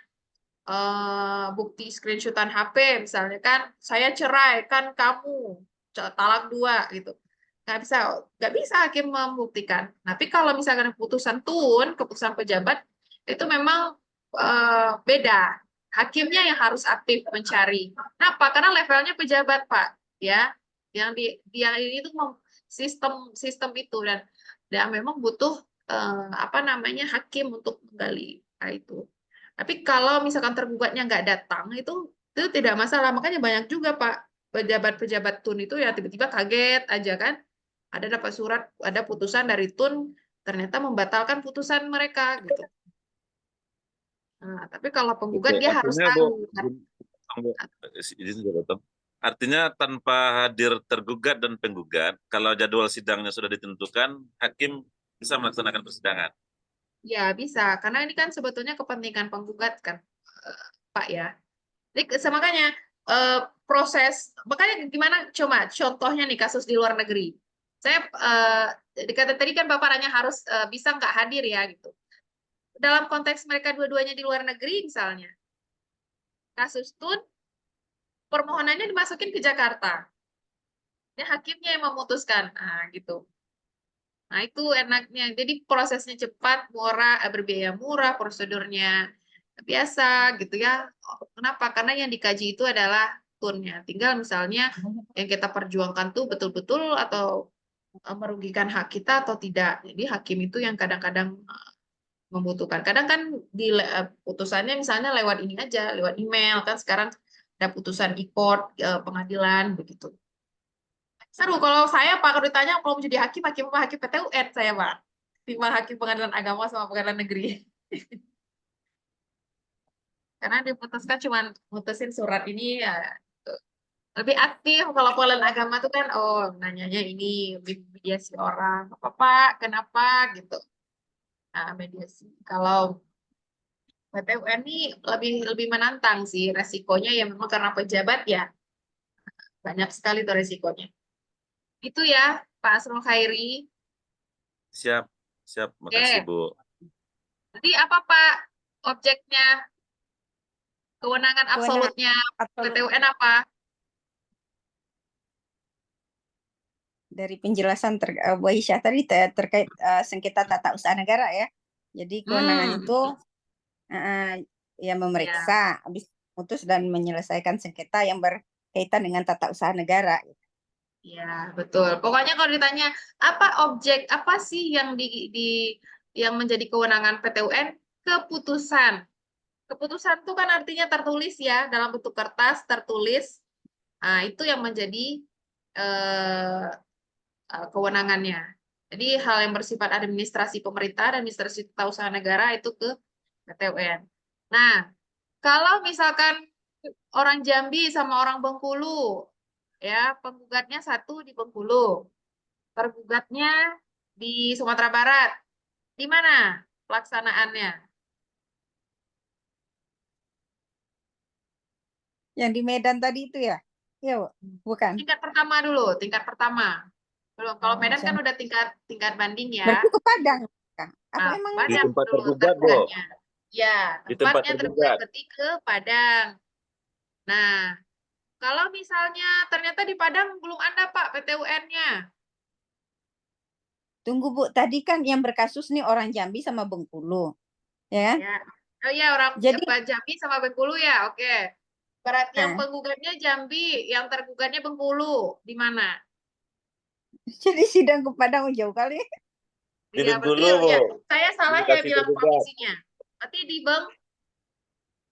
bukti screenshotan HP misalnya kan saya cerai kan kamu talak 2 gitu. Nggak bisa nggak bisa hakim membuktikan. Tapi kalau misalkan keputusan tun, keputusan pejabat itu memang beda. Hakimnya yang harus aktif mencari. Kenapa? Karena levelnya pejabat, Pak. Ya, yang ini itu sistem sistem itu dan memang butuh apa namanya hakim untuk menggali itu. Tapi kalau misalkan tergugatnya nggak datang itu tidak masalah. Makanya banyak juga Pak pejabat-pejabat tun itu ya tiba-tiba kaget aja kan. Ada dapat surat, ada putusan dari tun ternyata membatalkan putusan mereka gitu. Nah, tapi kalau Oke, penggugat dia harus artinya, Bu, tahu kan. Bu, izin saya potong. Artinya tanpa hadir tergugat dan penggugat, kalau jadwal sidangnya sudah ditentukan, hakim bisa melaksanakan persidangan. Ya bisa, karena ini kan sebetulnya kepentingan penggugat kan, Pak ya. Jadi makanya eh, makanya gimana coba contohnya nih kasus di luar negeri. Saya dikata tadi kan Bapak nanya harus bisa nggak hadir ya gitu. Dalam konteks mereka dua-duanya di luar negeri misalnya, kasus tun permohonannya dimasukin ke Jakarta. Ya hakimnya yang memutuskan. Nah, gitu. Nah, itu enaknya. Jadi prosesnya cepat, murah, berbiaya murah, prosedurnya biasa gitu ya. Kenapa? Karena yang dikaji itu adalah tunnya. Tinggal misalnya yang kita perjuangkan tuh betul-betul atau merugikan hak kita atau tidak. Jadi hakim itu yang kadang-kadang membutuhkan. Kadang kan di putusannya misalnya lewat ini aja, lewat email kan sekarang ada putusan e-court pengadilan begitu. Seru kalau saya Pak kalau ditanya kalau mau jadi hakim apa hakim PTUN saya Pak. Timbang hakim pengadilan agama sama pengadilan negeri. Karena diputuskan cuma mutusin surat ini ya lebih aktif kalau pengadilan agama tuh kan oh nanyanya ini mediasi orang apa Pak kenapa gitu. Nah, mediasi. Kalau PTUN ini lebih menantang sih resikonya ya memang karena pejabat ya banyak sekali tuh resikonya. Itu ya Pak Asrul Khairi. Siap, siap. Makasih, Oke. Bu. Jadi apa Pak objeknya kewenangan Kewenangan absolutnya absolut PTUN apa? dari penjelasan Bu Aisyah tadi terkait sengketa tata usaha negara ya. Jadi kewenangan itu ya Ya, memeriksa, habis memutus dan menyelesaikan sengketa yang berkaitan dengan tata usaha negara. ya betul. Pokoknya kalau ditanya apa objek apa sih yang yang menjadi kewenangan PTUN? Keputusan. Keputusan itu kan artinya tertulis ya dalam bentuk kertas tertulis. Nah, itu yang menjadi eh, kewenangannya. Jadi hal yang bersifat administrasi pemerintah dan administrasi tata usaha negara itu ke PTUN. Nah, kalau misalkan orang Jambi sama orang Bengkulu, ya penggugatnya satu di Bengkulu, tergugatnya di Sumatera Barat, di mana pelaksanaannya? Yang di Medan tadi itu ya? Iya, Bu. Bukan. Tingkat pertama dulu, tingkat pertama. Belum, kalau Medan kan Misalnya. udah tingkat banding ya. Berarti ke Padang. Apa Nah, emang Di Padang tempat dulu tergugat, Bu. tergugatnya. Ya, Di tempat tempatnya tergugat. berarti ke Padang. Nah, kalau misalnya ternyata di Padang belum ada Pak PTUN-nya. Tunggu Bu, tadi kan yang berkasus nih orang Jambi sama Bengkulu. Ya kan? Ya. Oh iya, orang Jadi Jambi sama Bengkulu ya. Oke. Berat yang nah, penggugatnya Jambi, yang tergugatnya Bengkulu. Di mana? jadi sidang ke Padang jauh kali. Di Ya, berarti Bengkulu, Bu. ya, saya salah ya Lokasi bilang tergugat. provinsinya. Berarti di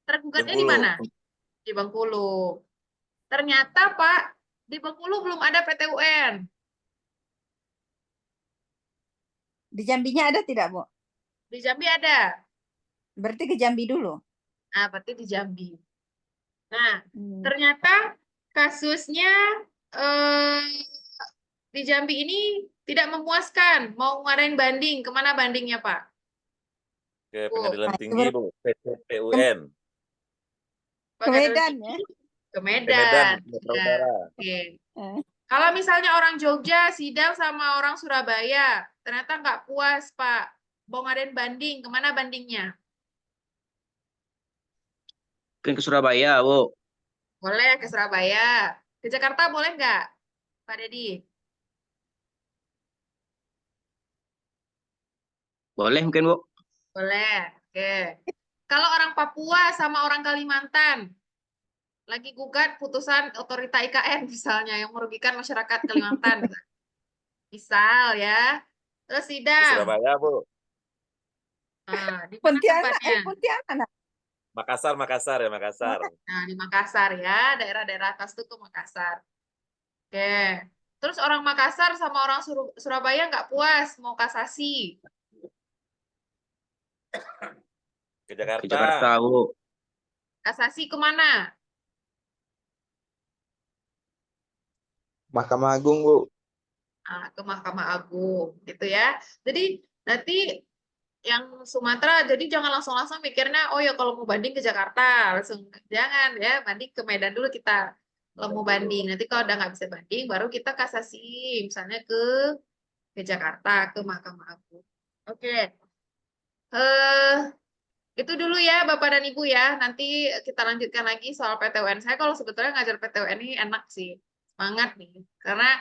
tergugatnya di Bengkulu. mana? Di Bengkulu. Ternyata Pak, di Bengkulu belum ada PTUN. Di Jambinya ada tidak, Bu? Di Jambi ada. Berarti ke Jambi dulu. Nah, berarti di Jambi. Nah, Hmm. ternyata kasusnya eh, di Jambi ini tidak memuaskan. Mau ngadain banding. Kemana bandingnya, Pak? Ke Bu, Pengadilan Nah, itu Tinggi, Bu. PTUN. ke Pengadilan Medan Tinggi ya. ke Ke Medan, Medan. Sumatera Ya, Utara. oke. Eh, Kalau misalnya orang Jogja sidang sama orang Surabaya, ternyata nggak puas, Pak. Mau ngadain banding. Kemana bandingnya? Kan ke Surabaya, Bu. Boleh ke Surabaya. Ke Jakarta boleh nggak, Pak Dedi? Boleh mungkin, Bu. Boleh. Oke. Kalau orang Papua sama orang Kalimantan lagi gugat putusan otorita IKN misalnya yang merugikan masyarakat Kalimantan, misal ya. Terus Ke sidang. Surabaya, Bu. Di mana Pontianak, tempatnya? Pontianak. Makassar, Makassar ya, Makassar. Nah, di Makassar ya, daerah-daerah atas itu ke Makassar. Oke. Terus orang Makassar sama orang Surabaya nggak puas, mau kasasi. Ke Ke Jakarta. Jakarta, Bu. Kasasi kemana? Mahkamah Agung, Bu. Ke Mahkamah Agung, gitu ya. Jadi nanti yang Sumatera, jadi jangan langsung-langsung mikirnya, oh ya kalau mau banding ke Jakarta, langsung jangan ya, banding ke Medan dulu kita. Kalau mau banding, nanti kalau udah nggak bisa banding, baru kita kasasi, misalnya ke Jakarta, ke Mahkamah Agung. Oke. Eh, itu dulu ya Bapak dan Ibu ya. Nanti kita lanjutkan lagi soal PTUN. Saya kalau sebetulnya ngajar PTUN ini enak sih. Semangat nih. Karena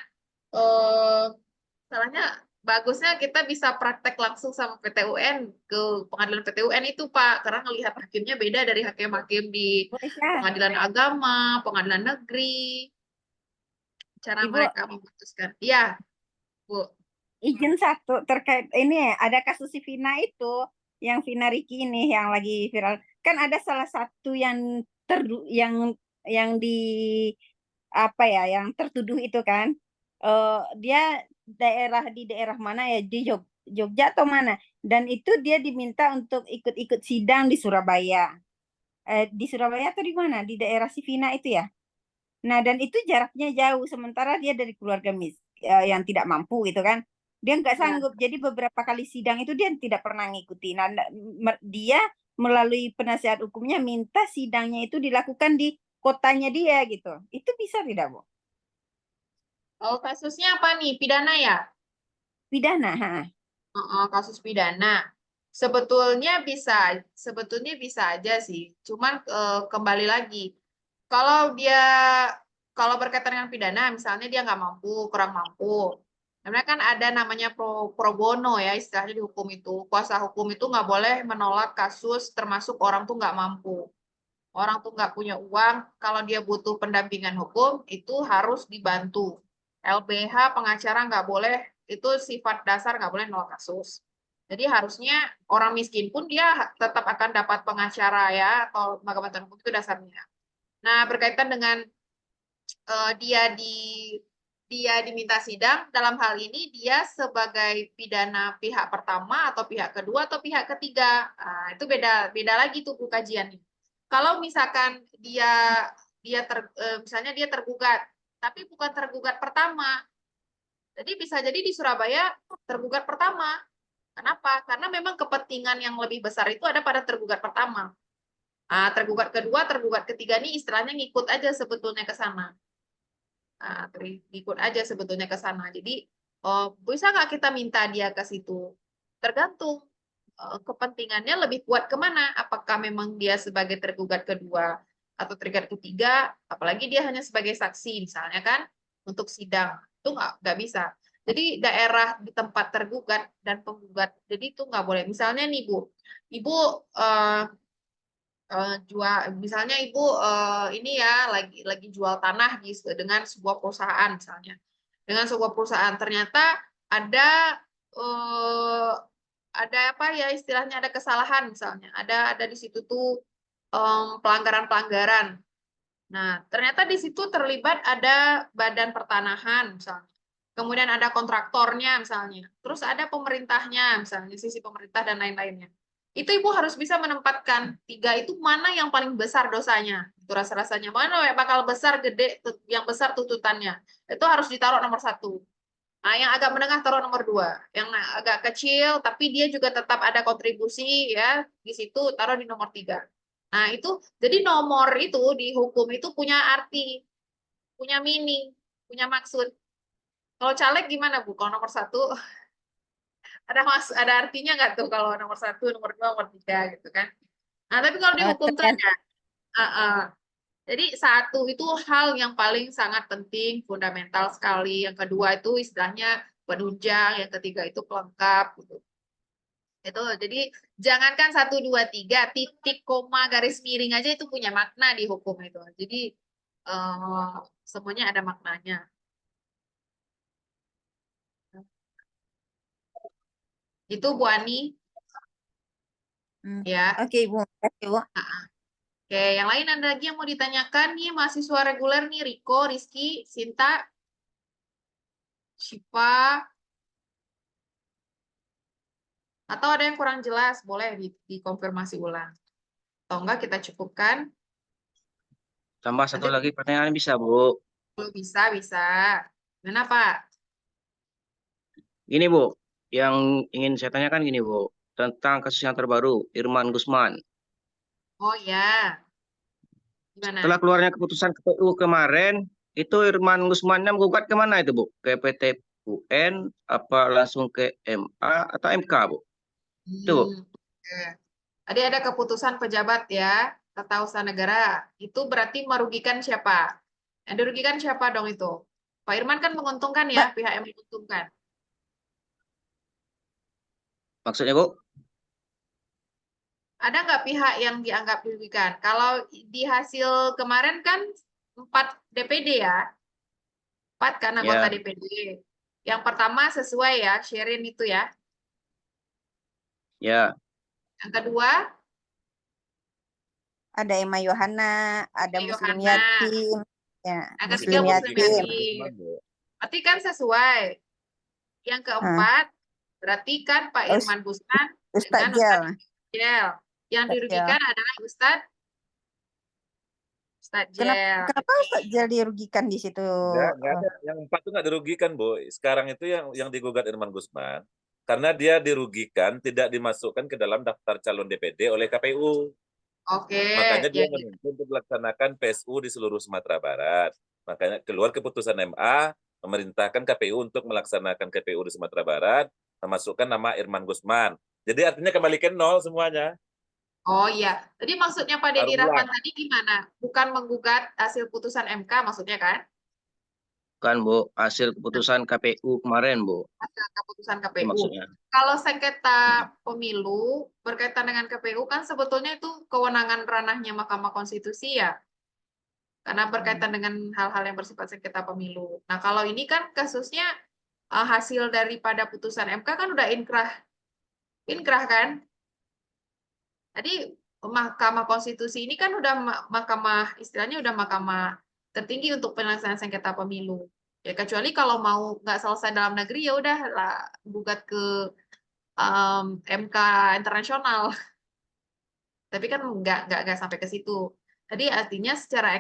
salahnya bagusnya kita bisa praktek langsung sama PTUN ke pengadilan PTUN itu Pak. Karena ngelihat hakimnya beda dari hakim-hakim di Bu Aisyah, pengadilan agama, pengadilan negeri. Cara Ibu mereka memutuskan. Iya, Bu. izin satu terkait ini ada kasus si Vina itu yang Vina Riki ini yang lagi viral. Kan ada salah satu yang yang di apa ya yang tertuduh itu kan dia di daerah mana ya di Jogja atau mana dan itu dia diminta untuk ikut-ikut sidang di Surabaya di Surabaya atau di mana di daerah si Vina itu ya. Nah, dan itu jaraknya jauh, sementara dia dari keluarga yang tidak mampu gitu kan. Dia nggak Ya. sanggup. Jadi beberapa kali sidang itu dia tidak pernah ngikuti. Nah, dia melalui penasihat hukumnya minta sidangnya itu dilakukan di kotanya dia gitu. Itu bisa tidak, Bu? Oh, kasusnya apa nih? Pidana ya? Pidana, ha. Kasus pidana. Sebetulnya bisa aja sih. Cuman kembali lagi, kalau berkaitan dengan pidana, misalnya dia nggak mampu, kurang mampu, karena kan ada namanya pro bono ya istilahnya di hukum itu. Kuasa hukum itu nggak boleh menolak kasus termasuk orang tuh nggak mampu. Orang tuh nggak punya uang, kalau dia butuh pendampingan hukum, itu harus dibantu. LBH, pengacara nggak boleh, itu sifat dasar nggak boleh nolak kasus. Jadi harusnya orang miskin pun dia tetap akan dapat pengacara ya, atau bantuan hukum itu dasarnya. Nah, berkaitan dengan dia diminta sidang, dalam hal ini dia sebagai pidana pihak pertama atau pihak kedua atau pihak ketiga. Nah, itu beda lagi tuh Bu kajiannya. Kalau misalkan misalnya dia tergugat, tapi bukan tergugat pertama. Jadi bisa jadi di Surabaya tergugat pertama. Kenapa? Karena memang kepentingan yang lebih besar itu ada pada tergugat pertama. Nah, tergugat kedua, tergugat ketiga ini istilahnya ngikut aja sebetulnya ke sana. Nah, ikut aja sebetulnya ke sana. Jadi, bisa nggak kita minta dia ke situ? Tergantung kepentingannya lebih kuat kemana. Apakah memang dia sebagai tergugat kedua atau tergugat ketiga, apalagi dia hanya sebagai saksi misalnya kan, untuk sidang. Itu nggak bisa. Jadi daerah di tempat tergugat dan penggugat, jadi itu nggak boleh. Misalnya nih Bu, Ibu misalnya ibu ini ya lagi jual tanah dengan sebuah perusahaan misalnya, dengan sebuah perusahaan ternyata ada eh, ada apa ya istilahnya ada kesalahan misalnya, ada di situ tuh pelanggaran-pelanggaran. Nah, ternyata di situ terlibat ada badan pertanahan misalnya. Kemudian ada kontraktornya misalnya. Terus ada pemerintahnya misalnya, sisi pemerintah dan lain-lainnya. Itu Ibu harus bisa menempatkan tiga itu mana yang paling besar dosanya. Itu rasa-rasanya. Mana yang bakal besar, gede, yang besar tuntutannya. Itu harus ditaruh nomor satu. Nah, yang agak menengah taruh nomor dua. Yang agak kecil, tapi dia juga tetap ada kontribusi ya di situ taruh di nomor tiga. Nah, itu jadi nomor itu di hukum itu punya arti, punya meaning, punya maksud. Kalau caleg gimana Bu? Kalau nomor satu ada artinya nggak tuh kalau nomor satu, nomor dua, nomor tiga gitu kan? Nah, tapi kalau di hukum tuh ada. Jadi satu itu hal yang paling sangat penting, fundamental sekali. Yang kedua itu istilahnya penunjang, yang ketiga itu pelengkap gitu. Itu jadi jangankan 1, 2, 3, titik, koma, garis miring aja itu punya makna di hukum itu. Jadi semuanya ada maknanya. Itu Bu Ani. Ya. Oke, Ibu. Oke, Bu. Oke, yang lain ada lagi yang mau ditanyakan nih mahasiswa reguler nih Riko, Rizky, Sinta, Shiva, atau ada yang kurang jelas boleh dikonfirmasi ulang. Atau enggak kita cukupkan. Tambah satu Nanti lagi pertanyaan bisa, Bu. bisa. Mana Pak? Gini, Bu. Yang ingin saya tanyakan gini, Bu. Tentang kasus yang terbaru, Irman Gusman. Oh ya, gimana? Setelah keluarnya keputusan KPU kemarin, itu Irman Gusmannya menggugat kemana itu, Bu? Ke PT UN, apa langsung ke MA atau MK, Bu? Itu, Bu. Oke. Tadi ada keputusan pejabat ya, tata usaha negara. Itu berarti merugikan siapa? Yang dirugikan siapa dong itu? Pak Irman kan menguntungkan ya, pihak yang menguntungkan. Maksudnya, Bu? Ada nggak pihak yang dianggap dirugikan? Kalau di hasil kemarin kan 4 DPD ya, 4 kan anggota Ya, DPD. Yang pertama sesuai ya, Sherin itu ya. ya. Yang kedua, Ada Emma Yohana, ada Muslim Yohana. Yatim, ya, Yang ketiga Muslim Muslim Yatim. Yatim. Berarti kan sesuai. Yang keempat, berarti kan Pak Irman Gusman Ustadz dengan Jel. Ustadz Jel. Yang Ustadz dirugikan adalah Ustadz Kenapa, Jel. kenapa Ustadz Jel dirugikan di situ? Nggak ada. Yang 4 itu nggak dirugikan, Bu. Sekarang itu yang digugat Irman Gusman, karena dia dirugikan tidak dimasukkan ke dalam daftar calon DPD oleh KPU. Oke, Makanya ya, dia menuntut untuk melaksanakan PSU di seluruh Sumatera Barat. Makanya keluar keputusan MA memerintahkan KPU untuk melaksanakan KPU di Sumatera Barat, memasukkan nama Irman Gusman. Jadi artinya kembali ke nol semuanya. Oh iya, tadi maksudnya Pak Deddy Taruh Rahman ulang. tadi gimana? Bukan menggugat hasil putusan MK maksudnya kan? Kan Bu, hasil keputusan KPU kemarin Bu, Hasil keputusan itu KPU. maksudnya. Kalau sengketa pemilu berkaitan dengan KPU kan sebetulnya itu kewenangan ranahnya Mahkamah Konstitusi ya, karena berkaitan dengan hal-hal yang bersifat sengketa pemilu. Nah kalau ini kan kasusnya hasil daripada putusan MK kan udah inkrah kan? Jadi Mahkamah Konstitusi ini kan udah mahkamah istilahnya udah mahkamah tertinggi untuk penyelesaian sengketa pemilu. Ya kecuali kalau mau nggak selesai dalam negeri ya udah lah gugat ke MK internasional. Tapi kan nggak sampai ke situ. Jadi artinya secara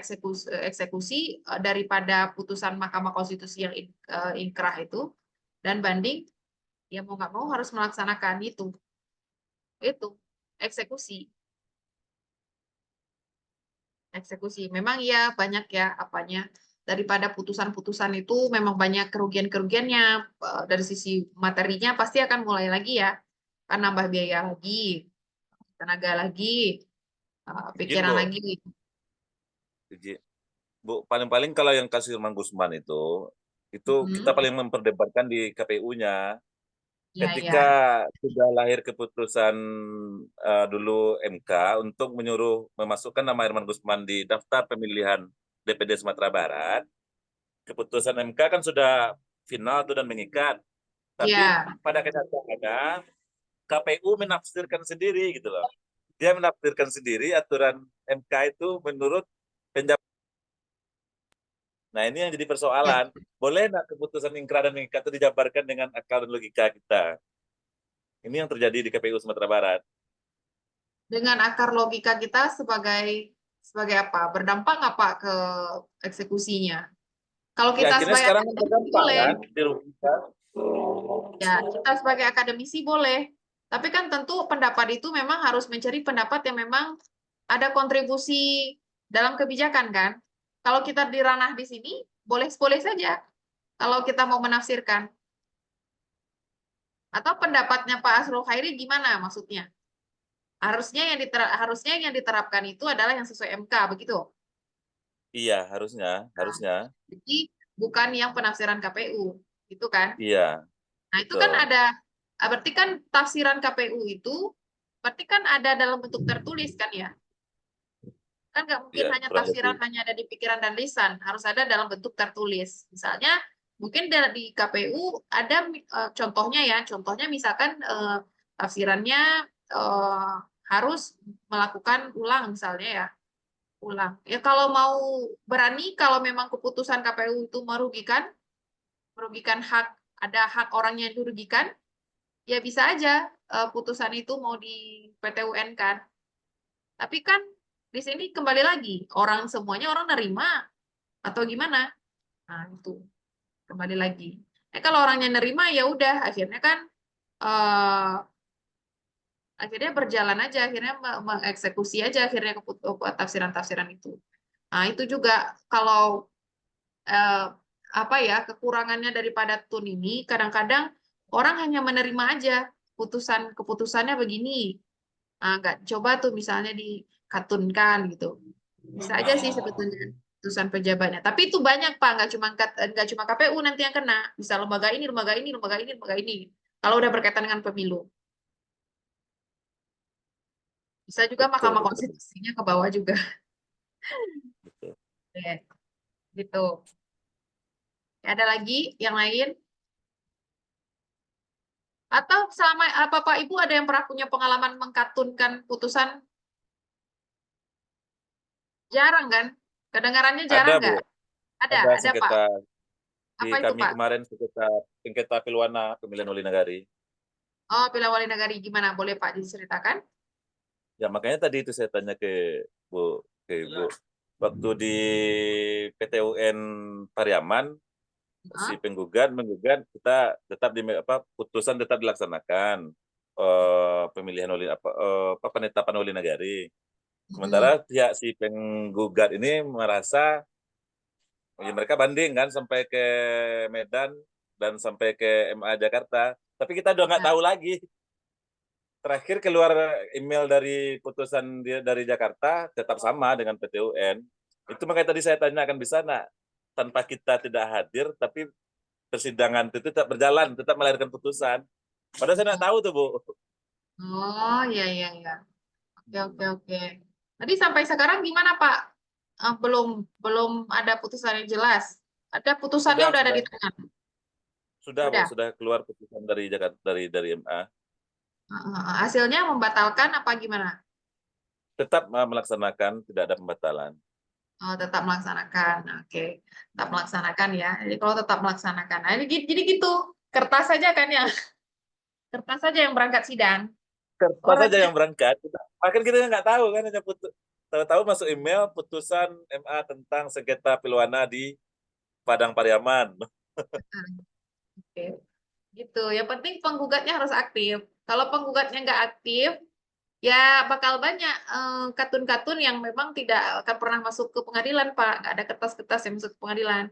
eksekusi daripada putusan Mahkamah Konstitusi yang inkrah itu dan banding ya mau nggak mau harus melaksanakan itu eksekusi. Eksekusi. Memang ya banyak ya apanya daripada putusan-putusan itu memang banyak kerugian-kerugiannya dari sisi materinya pasti akan mulai lagi ya. Kan nambah biaya lagi, tenaga lagi, Izin, pikiran Bu. lagi. Izin. Bu, paling-paling kalau yang kasus Irman Gusman itu kita Hmm, paling memperdebatkan di KPU-nya. ya Ketika ya. sudah lahir keputusan dulu MK untuk menyuruh memasukkan nama Irman Gusman di daftar pemilihan DPD Sumatera Barat, keputusan MK kan sudah final tuh dan mengikat. Tapi Ya. pada kenyataannya KPU menafsirkan sendiri gitu loh. Dia menafsirkan sendiri aturan MK itu menurut penjabat. Nah ini yang jadi Ya. persoalan. Boleh nggak keputusan ingkrah dan mengikat itu dijabarkan dengan akal dan logika kita? Ini yang terjadi di KPU Sumatera Barat. Dengan akar logika kita sebagai apa? Berdampak nggak Pak ke eksekusinya? Kalau Ya kita akhirnya sebagai sekarang akademisi berdampak boleh, kan, dirugikan. ya kita sebagai akademisi boleh. Tapi kan tentu pendapat itu memang harus mencari pendapat yang memang ada kontribusi dalam kebijakan kan. Kalau kita di ranah di sini boleh-boleh saja kalau kita mau menafsirkan. Atau pendapatnya Pak Asrul Khairi gimana maksudnya? Harusnya yang diterapkan itu adalah yang sesuai MK begitu. Iya, harusnya. Jadi bukan yang penafsiran KPU, gitu kan? Iya, Nah, itu kan betul. berarti kan tafsiran KPU itu berarti kan ada dalam bentuk tertulis kan ya? Kan nggak mungkin Iya, hanya kurang lebih. tafsiran hanya ada di pikiran dan lisan, harus ada dalam bentuk tertulis. Misalnya mungkin di KPU ada contohnya misalkan tafsirannya harus melakukan ulang misalnya ya, ulang. Ya kalau mau berani kalau memang keputusan KPU itu merugikan ada hak orang yang dirugikan, ya bisa aja putusan itu mau di PT UN kan. Tapi kan di sini kembali lagi, semuanya orang nerima atau gimana? Nah, itu kembali lagi. Kalau orangnya nerima ya udah akhirnya kan eh, akhirnya berjalan aja, akhirnya mengeksekusi aja akhirnya tafsiran-tafsiran itu. Nah, itu juga kalau eh, apa ya kekurangannya daripada TUN ini kadang-kadang orang hanya menerima aja keputusannya begini. Nah, nggak coba tuh misalnya dikatunkan gitu. Bisa aja sih sebetulnya putusan pejabatnya. Tapi itu banyak Pak, nggak cuma KPU nanti yang kena. Bisa lembaga ini, lembaga ini, lembaga ini, lembaga ini. Kalau udah berkaitan dengan pemilu. Bisa juga Betul, Mahkamah betul, Konstitusinya ke bawah juga. betul. Oke, gitu. Ada lagi yang lain? Atau selama Bapak Ibu ada yang pernah punya pengalaman mengkatunkan putusan? Jarang kan? Kedengarannya Ada, jarang Bu. nggak? Ada Ada Pak. sengketa di Apa itu kami Pak? kemarin sengketa Pilwana pemilihan Wali Nagari. Oh, Piala Wali Nagari gimana? Boleh Pak diceritakan? Ya makanya tadi itu saya tanya Bu, ke Ibu. Waktu di PT UN Pariaman si Hah? penggugat menggugat kita tetap putusan tetap dilaksanakan pemilihan oleh penetapan oleh negari. Sementara pihak si penggugat ini merasa ya mereka banding kan sampai ke Medan dan sampai ke MA Jakarta. Tapi kita udah nggak Ya. tahu lagi. Terakhir keluar email dari putusan dia dari Jakarta tetap sama dengan PT UN. Itu makanya tadi saya tanyakan bisa nggak tanpa kita tidak hadir tapi persidangan itu tetap berjalan, tetap melahirkan putusan. Padahal saya nggak tahu tuh Bu. Oh, ya, ya, ya. Oke, oke, oke. Tadi sampai sekarang gimana, Pak? Belum belum ada putusan yang jelas. Ada putusannya Sudah, udah ada sudah, di tangan. sudah Bu, Udah. sudah keluar putusan dari Jakarta dari MA. Hasilnya membatalkan apa gimana? Tetap melaksanakan, tidak ada pembatalan. Oh, tetap melaksanakan. Oke. Tetap melaksanakan ya. Jadi kalau tetap melaksanakan. Nah, jadi gitu. Kertas saja kan ya. Kertas saja yang berangkat sidang. Kertas saja Orangnya yang berangkat. Bahkan kita nggak tahu kan, hanya tahu-tahu masuk email putusan MA tentang sengketa Pilwana di Padang Pariaman. oke. Gitu. Yang penting penggugatnya harus aktif. Kalau penggugatnya nggak aktif, ya bakal banyak katun-katun yang memang tidak akan pernah masuk ke pengadilan, Pak. Nggak ada kertas-kertas yang masuk ke pengadilan.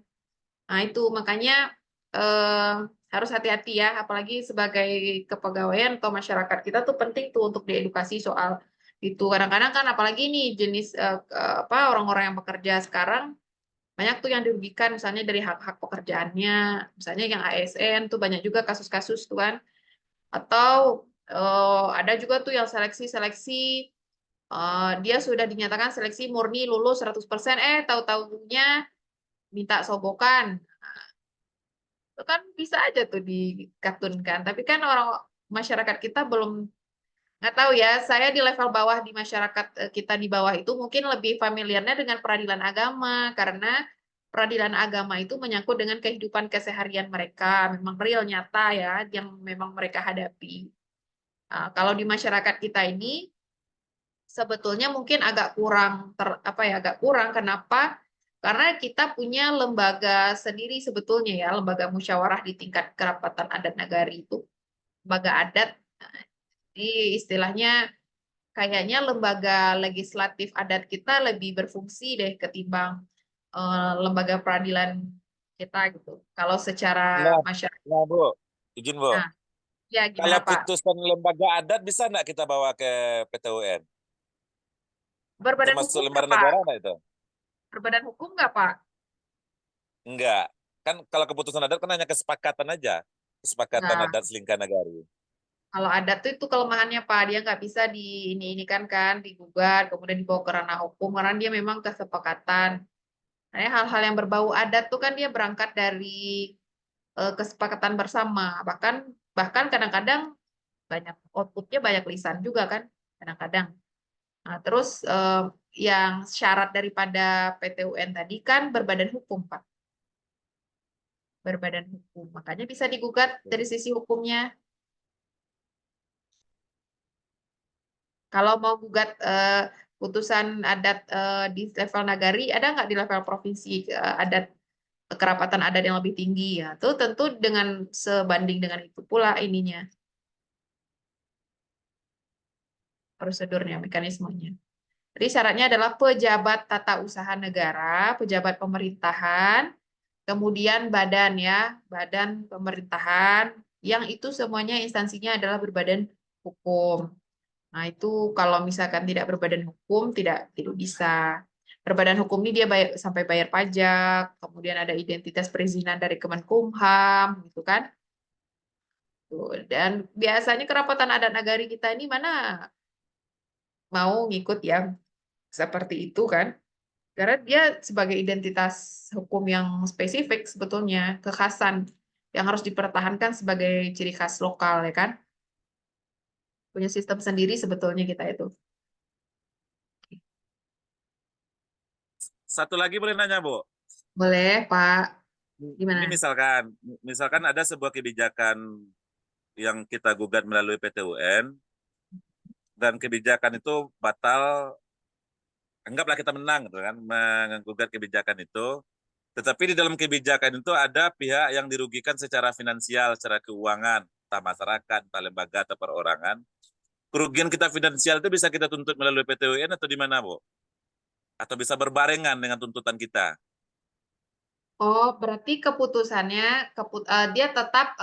Nah, itu makanya eh, harus hati-hati ya, apalagi sebagai kepegawaian atau masyarakat kita tuh penting tuh untuk diedukasi soal itu. Kadang-kadang kan apalagi nih jenis apa orang-orang yang bekerja sekarang banyak tuh yang dirugikan misalnya dari hak-hak pekerjaannya, misalnya yang ASN tuh banyak juga kasus-kasus tuh kan. Atau ada juga tuh yang seleksi-seleksi dia sudah dinyatakan seleksi murni lulus 100%, tahu-tahunya minta sogokan. Itu kan bisa aja tuh dikatunkan. Tapi kan orang masyarakat kita belum nggak tahu ya. Saya di level bawah di masyarakat kita di bawah itu mungkin lebih familiarnya dengan peradilan agama karena peradilan agama itu menyangkut dengan kehidupan keseharian mereka, memang real nyata ya yang memang mereka hadapi. Kalau di masyarakat kita ini sebetulnya mungkin agak kurang apa ya agak kurang kenapa? Karena kita punya lembaga sendiri sebetulnya ya, lembaga musyawarah di tingkat kerapatan adat nagari itu, lembaga adat. Jadi istilahnya kayaknya lembaga legislatif adat kita lebih berfungsi deh ketimbang lembaga peradilan kita gitu. Kalau secara Nah, masyarakat, nah Bu, izin Bu. nah, ya Kalau gimana Pak? putusan lembaga adat bisa nggak kita bawa ke PT UN? Berbadan Termasuk hukum nggak lembaga Pak? negara nggak itu? Berbadan hukum nggak Pak? Enggak. Kan kalau keputusan adat kan hanya kesepakatan aja. Kesepakatan Nah, adat selingkah nagari. kalau adat tuh itu kelemahannya Pak, dia nggak bisa di ini kan digugat, kemudian dibawa ke ranah hukum karena dia memang kesepakatan. Nah, hal-hal yang berbau adat tuh kan dia berangkat dari kesepakatan bersama. Bahkan bahkan kadang-kadang banyak outputnya banyak lisan juga kan, kadang-kadang. Nah, terus yang syarat daripada PT UN tadi kan berbadan hukum Pak, berbadan hukum. Makanya bisa digugat dari sisi hukumnya. Kalau mau gugat putusan adat di level nagari, ada nggak di level provinsi adat kerapatan adat yang lebih tinggi ya? Itu tentu dengan sebanding dengan itu pula ininya prosedurnya, mekanismenya. Jadi syaratnya adalah pejabat tata usaha negara, pejabat pemerintahan, kemudian badan ya, badan pemerintahan, yang itu semuanya instansinya adalah berbadan hukum. Nah, itu kalau misalkan tidak berbadan hukum, tidak bisa. Berbadan hukum ini dia sampai bayar pajak, kemudian ada identitas perizinan dari Kemenkumham, gitu kan. Tuh. Dan biasanya kerapatan adat nagari kita ini mana mau ngikut yang seperti itu kan. Karena dia sebagai identitas hukum yang spesifik sebetulnya, kekhasan yang harus dipertahankan sebagai ciri khas lokal ya kan. Punya sistem sendiri sebetulnya kita itu. Satu lagi boleh nanya, Bu? Boleh, Pak. Ini Gimana? misalkan ada sebuah kebijakan yang kita gugat melalui PT UN dan kebijakan itu batal, anggaplah kita menang gitu kan, menggugat kebijakan itu, Tetapi di dalam kebijakan itu ada pihak yang dirugikan secara finansial, secara keuangan, entah masyarakat, entah lembaga atau perorangan. Kerugian kita finansial itu bisa kita tuntut melalui PT UN atau di mana, Bu? Atau bisa berbarengan dengan tuntutan kita? Oh, berarti keputusannya dia tetap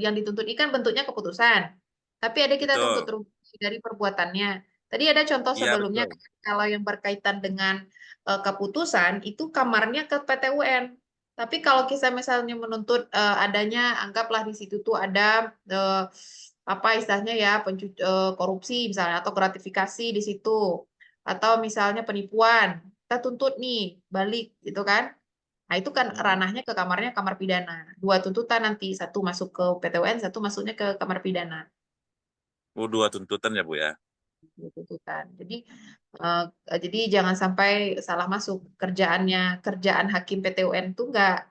yang dituntut ini kan bentuknya keputusan. Tapi ada kita tuntut Betul. rugi dari perbuatannya. Tadi ada contoh Iya, sebelumnya betul. kalau yang berkaitan dengan keputusan itu kamarnya ke PT UN. Tapi kalau kita misalnya menuntut adanya, anggaplah di situ tuh ada apa istilahnya ya korupsi misalnya atau gratifikasi di situ atau misalnya penipuan, kita tuntut nih balik gitu kan. Nah, itu kan ranahnya ke kamar pidana. Dua tuntutan nanti, satu masuk ke PT UN, satu masuknya ke kamar pidana. Dua tuntutan ya, Bu ya. Dua tuntutan. Jadi jangan sampai salah masuk kerjaan hakim PT UN itu enggak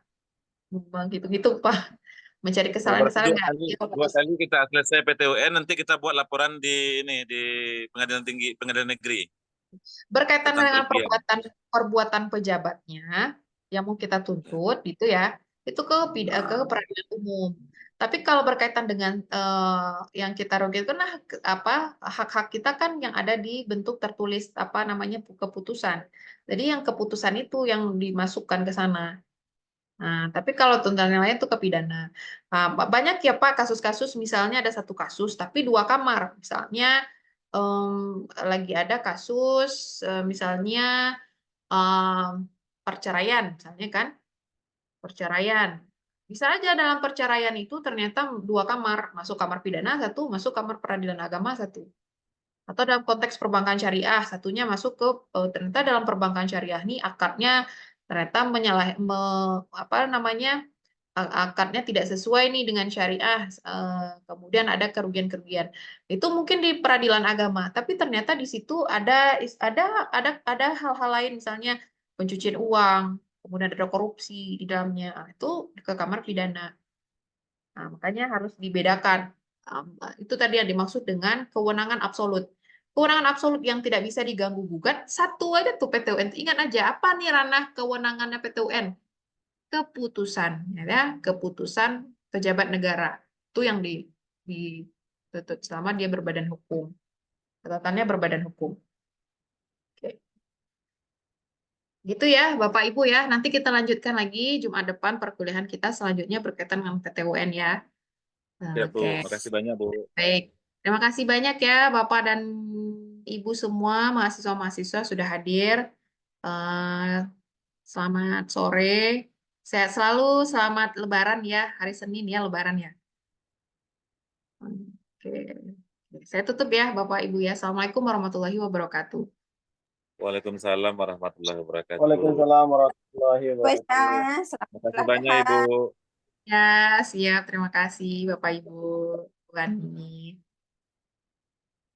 gitu-gitu Pak. Mencari Oh, berarti kesalahan-kesalahan enggak. Dia dua fokus. kali kita selesai PT UN, nanti kita buat laporan di Pengadilan Negeri Berkaitan tentang dengan kerugian. perbuatan pejabatnya yang mau kita tuntut gitu ya, itu ke peradilan umum. Tapi kalau berkaitan dengan yang kita rugikan, nah apa hak-hak kita kan yang ada di bentuk tertulis apa namanya keputusan. Jadi yang keputusan itu yang dimasukkan ke sana. Nah, tapi kalau tuntutan yang lain itu ke pidana. Nah, banyak ya Pak kasus-kasus misalnya ada satu kasus tapi dua kamar. Misalnya lagi ada kasus misalnya perceraian misalnya kan, perceraian. Bisa aja dalam perceraian itu ternyata dua kamar, masuk kamar pidana satu, masuk kamar peradilan agama satu. Atau dalam konteks perbankan syariah, satunya masuk ke ternyata dalam perbankan syariah ini akadnya ternyata apa namanya akadnya tidak sesuai nih dengan syariah, kemudian ada kerugian-kerugian. Itu mungkin di peradilan agama, tapi ternyata di situ ada hal-hal lain, misalnya pencucian uang, kemudian ada korupsi di dalamnya. Nah, itu ke kamar pidana. Nah, makanya harus dibedakan. Itu tadi yang dimaksud dengan kewenangan absolut. Kewenangan absolut yang tidak bisa diganggu gugat, satu aja tuh PT UN. Ingat aja, apa nih ranah kewenangannya PT UN? Keputusan, ya, keputusan pejabat negara. Itu yang dituntut selama dia berbadan hukum. Catatannya berbadan hukum. Oke. Gitu ya, Bapak Ibu ya. Nanti kita lanjutkan lagi Jumat depan perkuliahan kita selanjutnya berkaitan dengan PT UN ya. Ya, Bu. Oke. Makasih banyak, Bu. Baik, terima kasih banyak ya Bapak dan Ibu semua mahasiswa-mahasiswa sudah hadir. Eh, Selamat sore, sehat selalu, selamat Lebaran ya, hari Senin ya Lebaran ya. Oke, saya tutup ya Bapak Ibu ya. Assalamualaikum warahmatullahi wabarakatuh. Waalaikumsalam warahmatullahi wabarakatuh. Waalaikumsalam warahmatullahi Wes, wabarakatuh. selamat Terima kasih banyak, Ibu. Ya, siap. Terima kasih Bapak Ibu. Bu Ani.